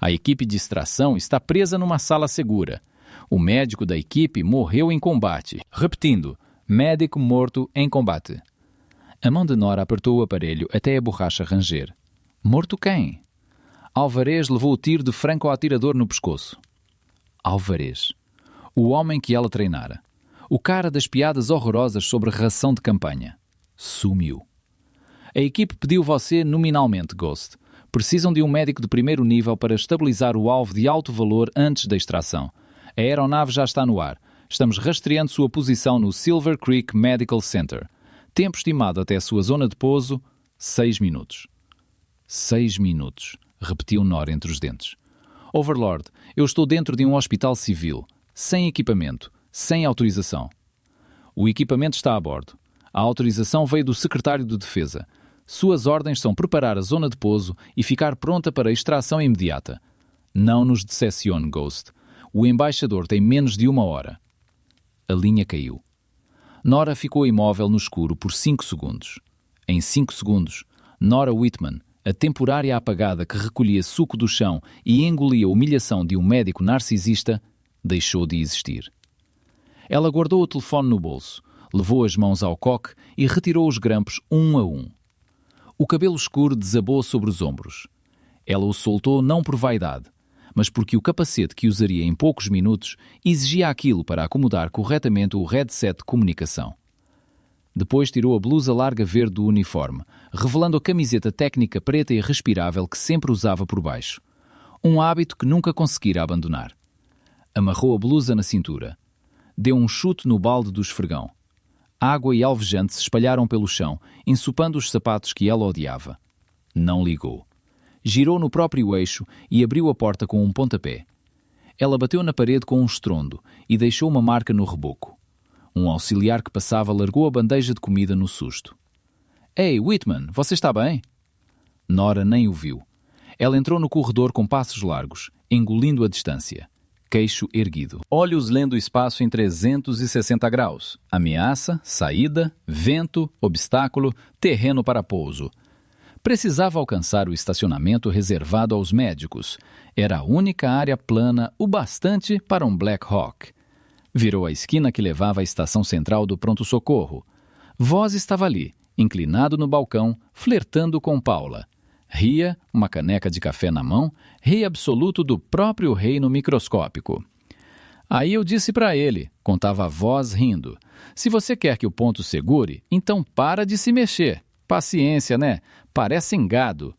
A equipe de extração está presa numa sala segura. O médico da equipe morreu em combate. Repetindo, médico morto em combate. A mão de Nora apertou o aparelho até a borracha ranger. Morto quem? Alvarez levou o tiro de franco-atirador no pescoço. Alvarez. O homem que ela treinara. O cara das piadas horrorosas sobre ração de campanha. Sumiu. A equipe pediu você nominalmente, Ghost. Precisam de um médico de primeiro nível para estabilizar o alvo de alto valor antes da extração. A aeronave já está no ar. Estamos rastreando sua posição no Silver Creek Medical Center. Tempo estimado até a sua zona de pouso, 6 minutos. 6 minutos, repetiu Nora entre os dentes. Overlord, eu estou dentro de um hospital civil, sem equipamento, sem autorização. O equipamento está a bordo. A autorização veio do secretário de Defesa. Suas ordens são preparar a zona de pouso e ficar pronta para a extração imediata. Não nos decepcione, Ghost. O embaixador tem menos de 1 hora. A linha caiu. Nora ficou imóvel no escuro por 5 segundos. Em 5 segundos, Nora Whitman, a temporária apagada que recolhia suco do chão e engolia a humilhação de um médico narcisista, deixou de existir. Ela guardou o telefone no bolso, levou as mãos ao coque e retirou os grampos um a um. O cabelo escuro desabou sobre os ombros. Ela o soltou não por vaidade, mas porque o capacete que usaria em poucos minutos exigia aquilo para acomodar corretamente o headset de comunicação. Depois tirou a blusa larga verde do uniforme, revelando a camiseta técnica preta e respirável que sempre usava por baixo. Um hábito que nunca conseguira abandonar. Amarrou a blusa na cintura. Deu um chute no balde do esfregão. Água e alvejante se espalharam pelo chão, ensopando os sapatos que ela odiava. Não ligou. Girou no próprio eixo e abriu a porta com um pontapé. Ela bateu na parede com um estrondo e deixou uma marca no reboco. Um auxiliar que passava largou a bandeja de comida no susto. Ei, Whitman, você está bem? Nora nem o viu. Ela entrou no corredor com passos largos, engolindo a distância. Queixo erguido. Olhos lendo o espaço em 360 graus. Ameaça, saída, vento, obstáculo, terreno para pouso. Precisava alcançar o estacionamento reservado aos médicos. Era a única área plana o bastante para um Black Hawk. Virou a esquina que levava à estação central do pronto-socorro. Voz estava ali, inclinado no balcão, flertando com Paula. Ria, uma caneca de café na mão, rei absoluto do próprio reino microscópico. Aí eu disse para ele, contava a voz rindo, se você quer que o ponto segure, então para de se mexer. Paciência, né? Parecem gado.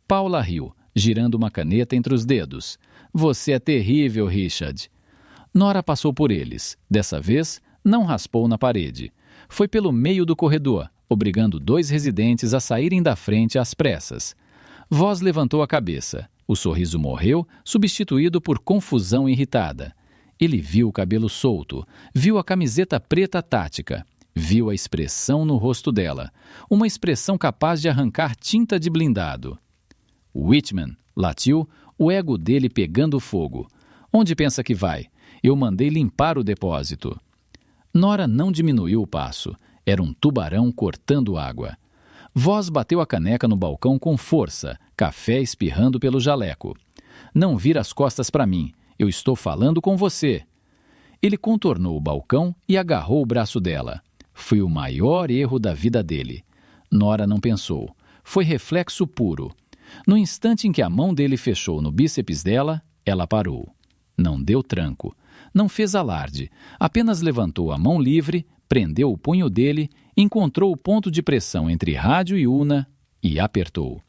Paula riu, girando uma caneta entre os dedos. Você é terrível, Richard. Nora passou por eles. Dessa vez, não raspou na parede. Foi pelo meio do corredor, obrigando 2 residentes a saírem da frente às pressas. Voz levantou a cabeça. O sorriso morreu, substituído por confusão irritada. Ele viu o cabelo solto, viu a camiseta preta tática, viu a expressão no rosto dela, uma expressão capaz de arrancar tinta de blindado. Whitman, latiu, o ego dele pegando fogo. Onde pensa que vai? Eu mandei limpar o depósito. Nora não diminuiu o passo. Era um tubarão cortando água. Voz bateu a caneca no balcão com força, café espirrando pelo jaleco. Não vira as costas para mim. Eu estou falando com você. Ele contornou o balcão e agarrou o braço dela. Foi o maior erro da vida dele. Nora não pensou. Foi reflexo puro. No instante em que a mão dele fechou no bíceps dela, ela parou. Não deu tranco. Não fez alarde. Apenas levantou a mão livre, prendeu o punho dele, encontrou o ponto de pressão entre rádio e una e apertou.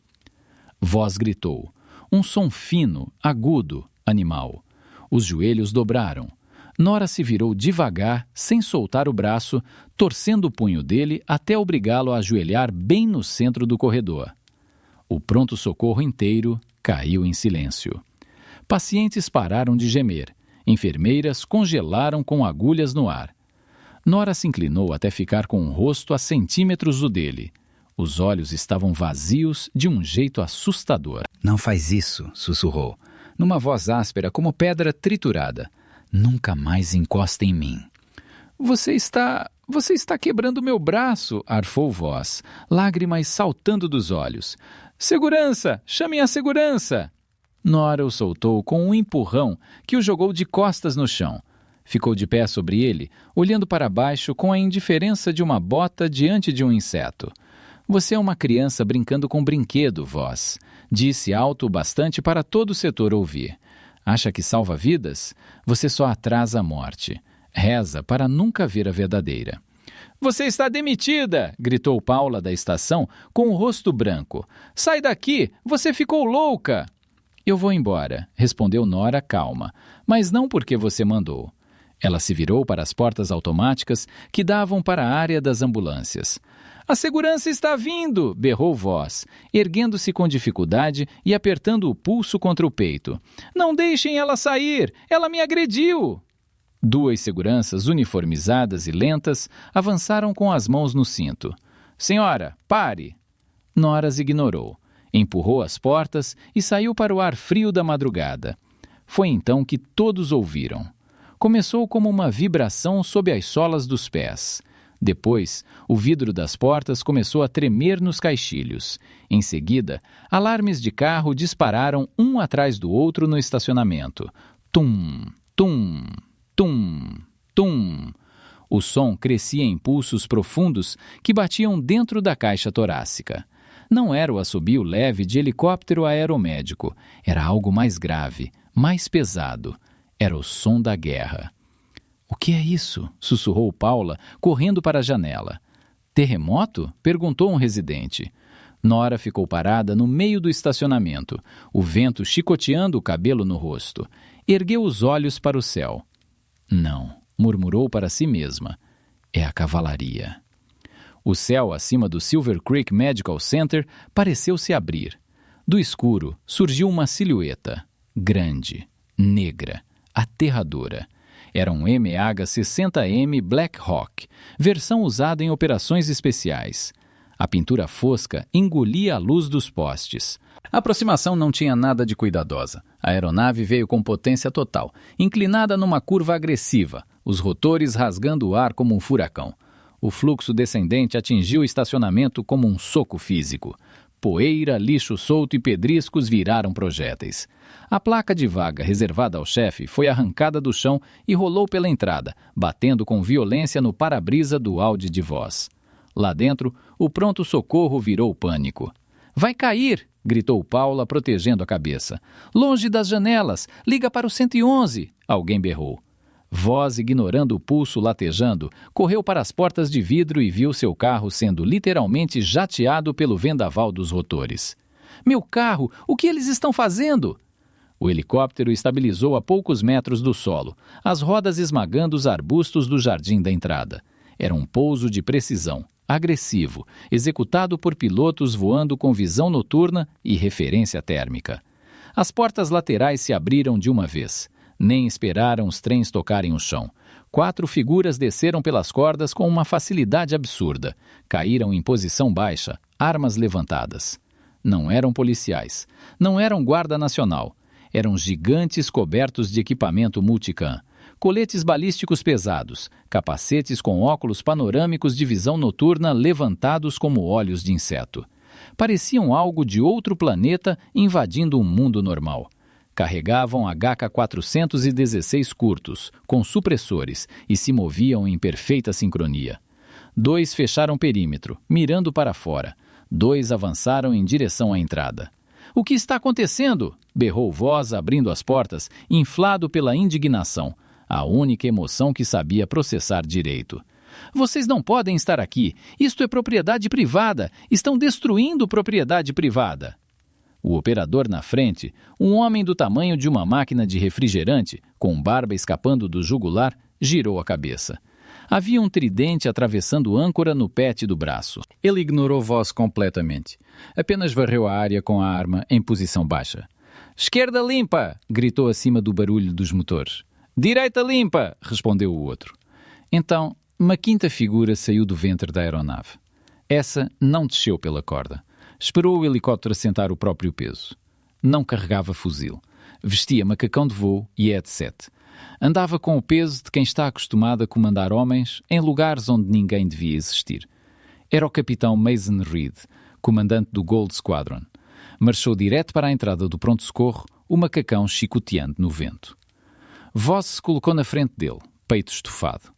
Voz gritou. Um som fino, agudo, animal. Os joelhos dobraram. Nora se virou devagar, sem soltar o braço, torcendo o punho dele até obrigá-lo a ajoelhar bem no centro do corredor. O pronto-socorro inteiro caiu em silêncio. Pacientes pararam de gemer. Enfermeiras congelaram com agulhas no ar. Nora se inclinou até ficar com o rosto a centímetros do dele. Os olhos estavam vazios de um jeito assustador. Não faz isso, sussurrou, numa voz áspera como pedra triturada. Nunca mais encosta em mim. Você está quebrando meu braço, arfou Voz, lágrimas saltando dos olhos. Segurança! Chamem a segurança! Nora o soltou com um empurrão que o jogou de costas no chão. Ficou de pé sobre ele, olhando para baixo com a indiferença de uma bota diante de um inseto. Você é uma criança brincando com brinquedo, Voz, disse alto o bastante para todo o setor ouvir. Acha que salva vidas? Você só atrasa a morte. Reza para nunca ver a verdadeira. Você está demitida! Gritou Paula da estação com o rosto branco. Sai daqui! Você ficou louca! Eu vou embora, respondeu Nora calma, mas não porque você mandou. Ela se virou para as portas automáticas que davam para a área das ambulâncias. A segurança está vindo! Berrou Voz, erguendo-se com dificuldade e apertando o pulso contra o peito. Não deixem ela sair! Ela me agrediu! 2 seguranças uniformizadas e lentas avançaram com as mãos no cinto. Senhora, pare! Nora as ignorou. Empurrou as portas e saiu para o ar frio da madrugada. Foi então que todos ouviram. Começou como uma vibração sob as solas dos pés. Depois, o vidro das portas começou a tremer nos caixilhos. Em seguida, alarmes de carro dispararam um atrás do outro no estacionamento. Tum, tum, tum, tum. O som crescia em pulsos profundos que batiam dentro da caixa torácica. Não era o assobio leve de helicóptero aeromédico. Era algo mais grave, mais pesado. Era o som da guerra. O que é isso? Sussurrou Paula, correndo para a janela. Terremoto? Perguntou um residente. Nora ficou parada no meio do estacionamento, o vento chicoteando o cabelo no rosto. Ergueu os olhos para o céu. Não, murmurou para si mesma. É a cavalaria. O céu acima do Silver Creek Medical Center pareceu se abrir. Do escuro surgiu uma silhueta, grande, negra, aterradora. Era um MH-60M Black Hawk, versão usada em operações especiais. A pintura fosca engolia a luz dos postes. A aproximação não tinha nada de cuidadosa. A aeronave veio com potência total, inclinada numa curva agressiva, os rotores rasgando o ar como um furacão. O fluxo descendente atingiu o estacionamento como um soco físico. Poeira, lixo solto e pedriscos viraram projéteis. A placa de vaga reservada ao chefe foi arrancada do chão e rolou pela entrada, batendo com violência no para-brisa do Audi de Voz. Lá dentro, o pronto-socorro virou pânico. Vai cair! Gritou Paula, protegendo a cabeça. Longe das janelas! Liga para o 111! Alguém berrou. Voz, ignorando o pulso latejando, correu para as portas de vidro e viu seu carro sendo literalmente jateado pelo vendaval dos rotores. Meu carro! O que eles estão fazendo? O helicóptero estabilizou a poucos metros do solo, as rodas esmagando os arbustos do jardim da entrada. Era um pouso de precisão, agressivo, executado por pilotos voando com visão noturna e referência térmica. As portas laterais se abriram de uma vez. Nem esperaram os trens tocarem o chão. 4 figuras desceram pelas cordas com uma facilidade absurda. Caíram em posição baixa, armas levantadas. Não eram policiais. Não eram guarda nacional. Eram gigantes cobertos de equipamento multicam. Coletes balísticos pesados, capacetes com óculos panorâmicos de visão noturna levantados como olhos de inseto. Pareciam algo de outro planeta invadindo um mundo normal. Carregavam HK-416 curtos, com supressores, e se moviam em perfeita sincronia. 2 fecharam perímetro, mirando para fora. 2 avançaram em direção à entrada. O que está acontecendo? Berrou Voz, abrindo as portas, inflado pela indignação, a única emoção que sabia processar direito. Vocês não podem estar aqui. Isto é propriedade privada. Estão destruindo propriedade privada. O operador na frente, um homem do tamanho de uma máquina de refrigerante, com barba escapando do jugular, girou a cabeça. Havia um tridente atravessando âncora no pete do braço. Ele ignorou Voz completamente. Apenas varreu a área com a arma em posição baixa. Esquerda limpa! Gritou acima do barulho dos motores. Direita limpa, respondeu o outro. Então, uma quinta figura saiu do ventre da aeronave. Essa não desceu pela corda. Esperou o helicóptero assentar o próprio peso. Não carregava fuzil. Vestia macacão de voo e headset. Andava com o peso de quem está acostumado a comandar homens em lugares onde ninguém devia existir. Era o capitão Mason Reed, comandante do Gold Squadron. Marchou direto para a entrada do pronto-socorro, o macacão chicoteando no vento. Voss se colocou na frente dele, peito estufado.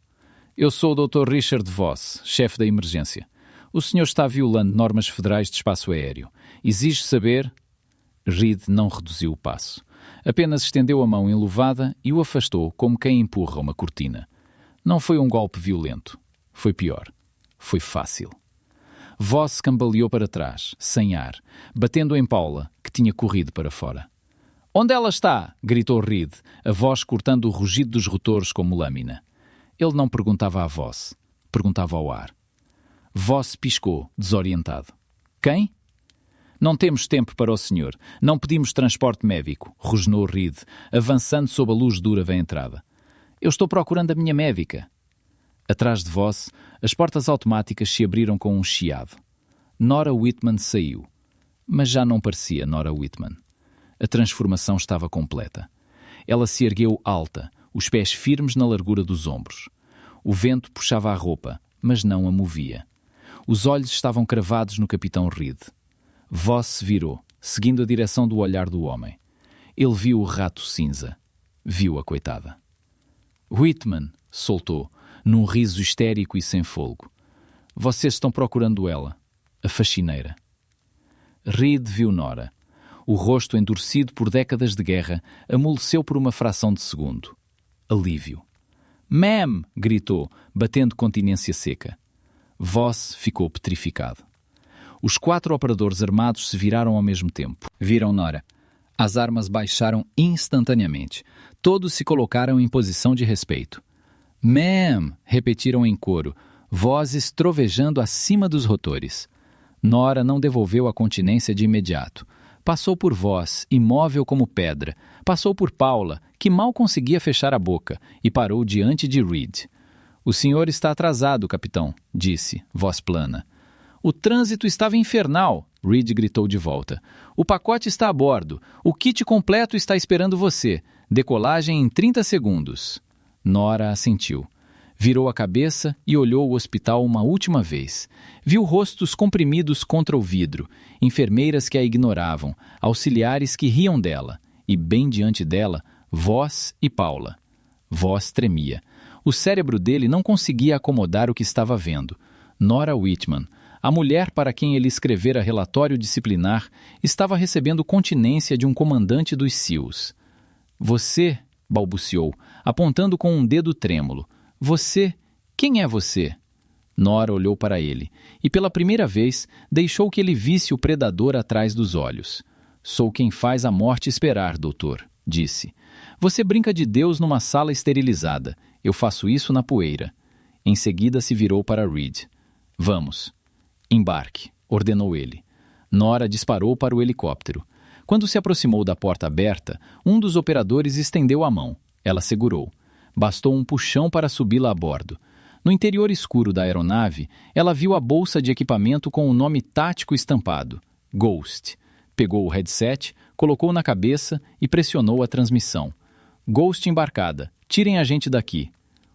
Eu sou o Dr. Richard Voss, chefe da emergência. O senhor está violando normas federais de espaço aéreo. Exige saber... Reed não reduziu o passo. Apenas estendeu a mão enluvada e o afastou como quem empurra uma cortina. Não foi um golpe violento. Foi pior. Foi fácil. Voss cambaleou para trás, sem ar, batendo em Paula, que tinha corrido para fora. «Onde ela está?» gritou Reed, a voz cortando o rugido dos rotores como lâmina. Ele não perguntava a Voss, perguntava ao ar. Voss piscou, desorientado. «Quem?» «Não temos tempo para o senhor. Não pedimos transporte médico», rosnou Reed, avançando sob a luz dura da entrada. «Eu estou procurando a minha médica». Atrás de Voss, as portas automáticas se abriram com um chiado. Nora Whitman saiu. Mas já não parecia Nora Whitman. A transformação estava completa. Ela se ergueu alta, os pés firmes na largura dos ombros. O vento puxava a roupa, mas não a movia. Os olhos estavam cravados no capitão Reed. Voss se virou, seguindo a direção do olhar do homem. Ele viu o rato cinza. Viu a coitada. «Whitman», soltou, num riso histérico e sem fôlego. «Vocês estão procurando ela, a faxineira». Reed viu Nora. O rosto endurecido por décadas de guerra amoleceu por uma fração de segundo. Alívio. «Ma'am!» gritou, batendo continência seca. Voss ficou petrificado. Os 4 operadores armados se viraram ao mesmo tempo. Viram Nora. As armas baixaram instantaneamente. Todos se colocaram em posição de respeito. «Ma'am!» repetiram em coro, vozes trovejando acima dos rotores. Nora não devolveu a continência de imediato. Passou por Voss, imóvel como pedra. Passou por Paula, que mal conseguia fechar a boca, e parou diante de Reed. «O senhor está atrasado, capitão», disse, voz plana. «O trânsito estava infernal», Reed gritou de volta. «O pacote está a bordo. O kit completo está esperando você. Decolagem em 30 segundos». Nora assentiu. Virou a cabeça e olhou o hospital uma última vez. Viu rostos comprimidos contra o vidro, enfermeiras que a ignoravam, auxiliares que riam dela, e bem diante dela, Voss e Paula. Voss tremia. O cérebro dele não conseguia acomodar o que estava vendo. Nora Whitman, a mulher para quem ele escrevera relatório disciplinar, estava recebendo continência de um comandante dos SEALs. «Você», balbuciou, apontando com um dedo trêmulo. «Você? Quem é você?» Nora olhou para ele e, pela primeira vez, deixou que ele visse o predador atrás dos olhos. «Sou quem faz a morte esperar, doutor», disse. «Você brinca de Deus numa sala esterilizada. Eu faço isso na poeira». Em seguida se virou para Reed. «Vamos». «Embarque», ordenou ele. Nora disparou para o helicóptero. Quando se aproximou da porta aberta, um dos operadores estendeu a mão. Ela segurou. Bastou um puxão para subi-la a bordo. No interior escuro da aeronave, ela viu a bolsa de equipamento com o nome tático estampado, Ghost. Pegou o headset, colocou na cabeça e pressionou a transmissão. «Ghost embarcada. Tirem a gente daqui».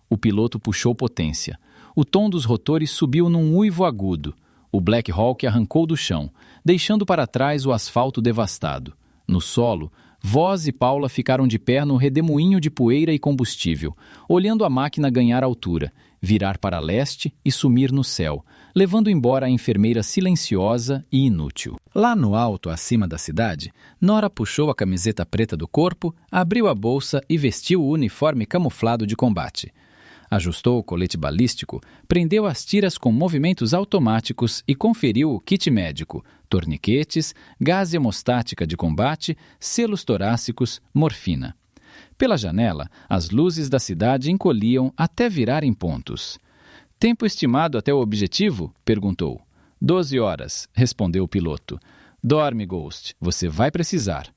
O piloto puxou potência. O tom dos rotores subiu num uivo agudo. O Black Hawk arrancou do chão, deixando para trás o asfalto devastado. No solo, Voss e Paula ficaram de pé no redemoinho de poeira e combustível, olhando a máquina ganhar altura, virar para leste e sumir no céu, levando embora a enfermeira silenciosa e inútil. Lá no alto, acima da cidade, Nora puxou a camiseta preta do corpo, abriu a bolsa e vestiu o uniforme camuflado de combate. Ajustou o colete balístico, prendeu as tiras com movimentos automáticos e conferiu o kit médico, torniquetes, gás hemostática de combate, selos torácicos, morfina. Pela janela, as luzes da cidade encolhiam até virarem pontos. «Tempo estimado até o objetivo?» perguntou. 12 horas, respondeu o piloto. «Dorme, Ghost, você vai precisar».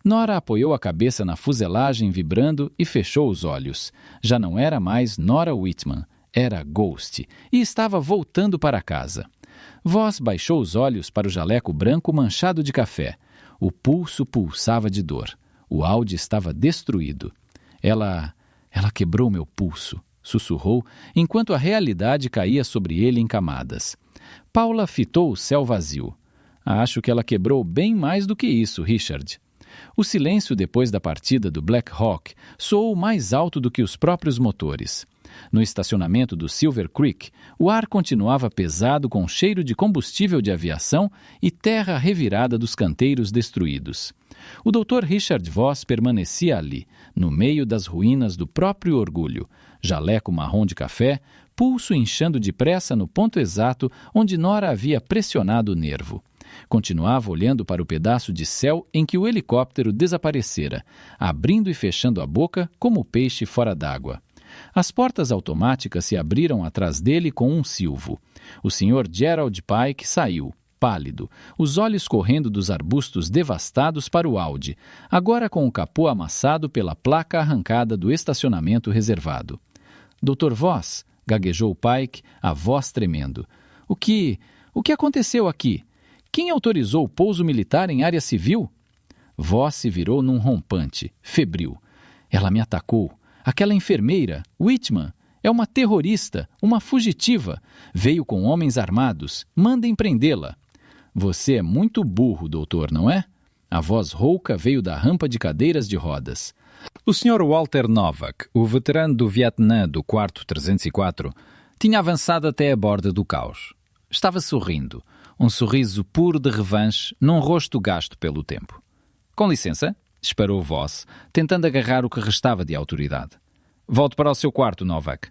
Nora apoiou a cabeça na fuselagem, vibrando, e fechou os olhos. Já não era mais Nora Whitman, era Ghost, e estava voltando para casa. Voss baixou os olhos para o jaleco branco manchado de café. O pulso pulsava de dor. O Audi estava destruído. Ela quebrou meu pulso, sussurrou, enquanto a realidade caía sobre ele em camadas. Paula fitou o céu vazio. Acho que ela quebrou bem mais do que isso, Richard. O silêncio depois da partida do Black Hawk soou mais alto do que os próprios motores. No estacionamento do Silver Creek, o ar continuava pesado com cheiro de combustível de aviação e terra revirada dos canteiros destruídos. O Dr. Richard Voss permanecia ali, no meio das ruínas do próprio orgulho, jaleco marrom de café, pulso inchando depressa no ponto exato onde Nora havia pressionado o nervo. Continuava olhando para o pedaço de céu em que o helicóptero desaparecera, abrindo e fechando a boca como o peixe fora d'água. As portas automáticas se abriram atrás dele com um silvo. O Sr. Gerald Pike saiu, pálido, os olhos correndo dos arbustos devastados para o Audi, agora com o capô amassado pela placa arrancada do estacionamento reservado. Dr. Voss, gaguejou Pike, a voz tremendo. O que aconteceu aqui? Quem autorizou o pouso militar em área civil? Voss se virou num rompante, febril. Ela me atacou. Aquela enfermeira, Whitman, é uma terrorista, uma fugitiva. Veio com homens armados. Mandem prendê-la. Você é muito burro, doutor, não é? A voz rouca veio da rampa de cadeiras de rodas. O Sr. Walter Novak, o veterano do Vietnã do quarto 304, tinha avançado até a borda do caos. Estava sorrindo, um sorriso puro de revanche num rosto gasto pelo tempo. Com licença, disparou Voss, tentando agarrar o que restava de autoridade. Volte para o seu quarto, Novak.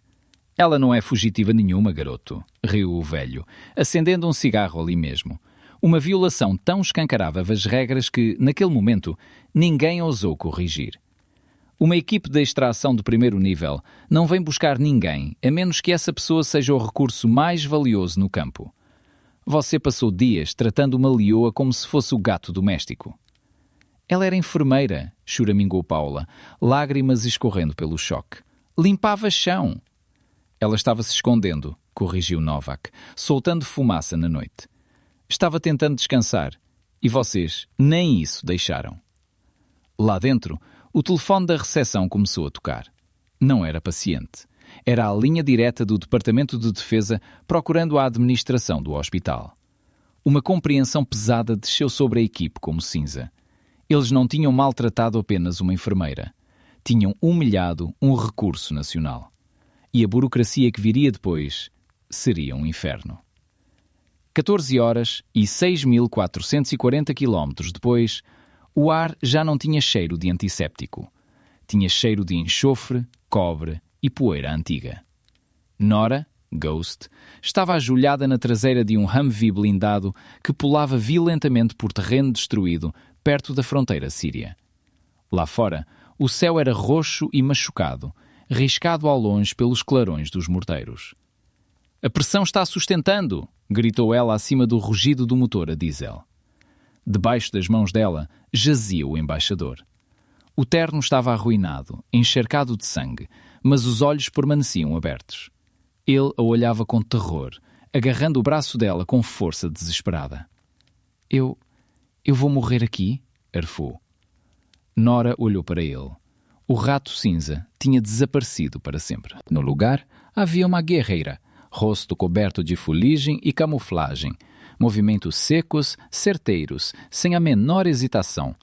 Ela não é fugitiva nenhuma, garoto, riu o velho, acendendo um cigarro ali mesmo. Uma violação tão escancarava as regras que, naquele momento, ninguém ousou corrigir. Uma equipe de extração de primeiro nível não vem buscar ninguém, a menos que essa pessoa seja o recurso mais valioso no campo. Você passou dias tratando uma leoa como se fosse o gato doméstico. Ela era enfermeira, choramingou Paula, lágrimas escorrendo pelo choque. Limpava chão. Ela estava se escondendo, corrigiu Novak, soltando fumaça na noite. Estava tentando descansar, e vocês nem isso deixaram. Lá dentro, o telefone da recepção começou a tocar. Não era paciente. Era a linha direta do Departamento de Defesa procurando a administração do hospital. Uma compreensão pesada desceu sobre a equipe como cinza. Eles não tinham maltratado apenas uma enfermeira. Tinham humilhado um recurso nacional. E a burocracia que viria depois seria um inferno. 14 horas e 6.440 quilómetros depois, o ar já não tinha cheiro de antisséptico. Tinha cheiro de enxofre, cobre e poeira antiga. Nora, Ghost, estava ajoelhada na traseira de um Humvee blindado que pulava violentamente por terreno destruído perto da fronteira síria. Lá fora, o céu era roxo e machucado, riscado ao longe pelos clarões dos morteiros. «A pressão está sustentando!» gritou ela acima do rugido do motor a diesel. Debaixo das mãos dela jazia o embaixador. O terno estava arruinado, encharcado de sangue, mas os olhos permaneciam abertos. Ele a olhava com terror, agarrando o braço dela com força desesperada. Eu vou morrer aqui?» arfou. Nora olhou para ele. O rato cinza tinha desaparecido para sempre. No lugar, havia uma guerreira, rosto coberto de fuligem e camuflagem, movimentos secos, certeiros, sem a menor hesitação.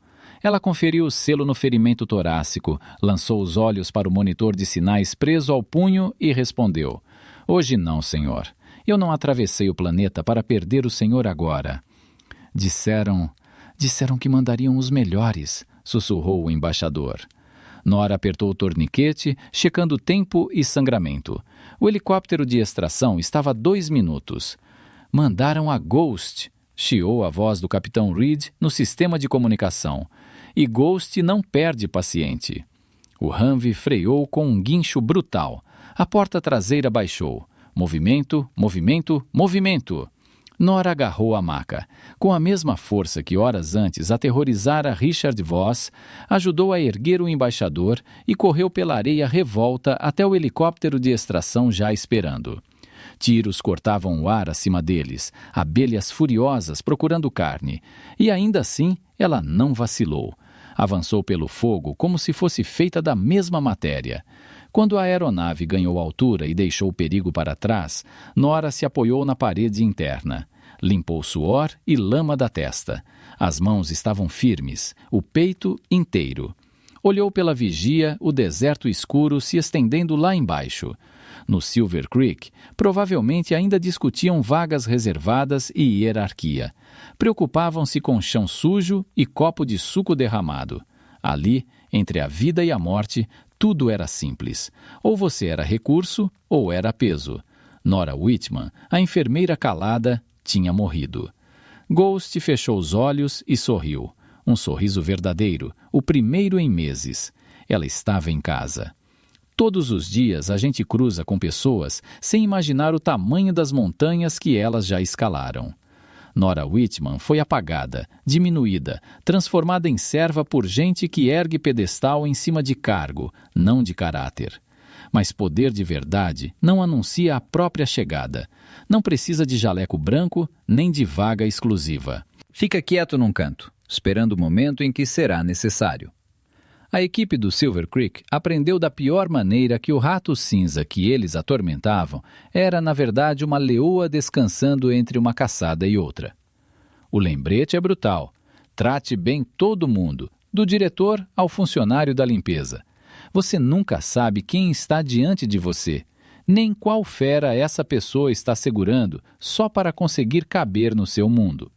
Ela conferiu o selo no ferimento torácico, lançou os olhos para o monitor de sinais preso ao punho e respondeu: «Hoje não, senhor. Eu não atravessei o planeta para perder o senhor agora.» Disseram que mandariam os melhores, sussurrou o embaixador. Nora apertou o torniquete, checando tempo e sangramento. O helicóptero de extração estava a 2 minutos. «Mandaram a Ghost», chiou a voz do capitão Reed no sistema de comunicação. E Ghost não perde paciente. O Humvee freou com um guincho brutal. A porta traseira baixou. Movimento, movimento, movimento. Nora agarrou a maca. Com a mesma força que horas antes aterrorizara Richard Voss, ajudou a erguer o embaixador e correu pela areia revolta até o helicóptero de extração já esperando. Tiros cortavam o ar acima deles, abelhas furiosas procurando carne. E ainda assim, ela não vacilou. Avançou pelo fogo como se fosse feita da mesma matéria. Quando a aeronave ganhou altura e deixou o perigo para trás, Nora se apoiou na parede interna. Limpou suor e lama da testa. As mãos estavam firmes, o peito inteiro. Olhou pela vigia, o deserto escuro se estendendo lá embaixo. No Silver Creek, provavelmente ainda discutiam vagas reservadas e hierarquia. Preocupavam-se com chão sujo e copo de suco derramado. Ali, entre a vida e a morte, tudo era simples. Ou você era recurso ou era peso. Nora Whitman, a enfermeira calada, tinha morrido. Ghost fechou os olhos e sorriu. Um sorriso verdadeiro, o primeiro em meses. Ela estava em casa. Todos os dias a gente cruza com pessoas sem imaginar o tamanho das montanhas que elas já escalaram. Nora Whitman foi apagada, diminuída, transformada em serva por gente que ergue pedestal em cima de cargo, não de caráter. Mas poder de verdade não anuncia a própria chegada. Não precisa de jaleco branco, nem de vaga exclusiva. Fica quieto num canto, esperando o momento em que será necessário. A equipe do Silver Creek aprendeu da pior maneira que o rato cinza que eles atormentavam era, na verdade, uma leoa descansando entre uma caçada e outra. O lembrete é brutal. Trate bem todo mundo, do diretor ao funcionário da limpeza. Você nunca sabe quem está diante de você, nem qual fera essa pessoa está segurando só para conseguir caber no seu mundo.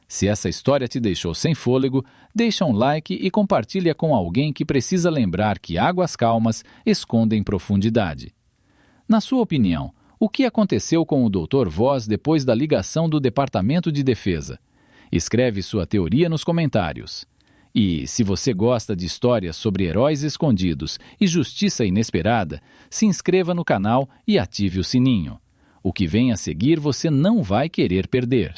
Se essa história te deixou sem fôlego, deixa um like e compartilha com alguém que precisa lembrar que águas calmas escondem profundidade. Na sua opinião, o que aconteceu com o Dr. Voss depois da ligação do Departamento de Defesa? Escreve sua teoria nos comentários. E, se você gosta de histórias sobre heróis escondidos e justiça inesperada, se inscreva no canal e ative o sininho. O que vem a seguir você não vai querer perder.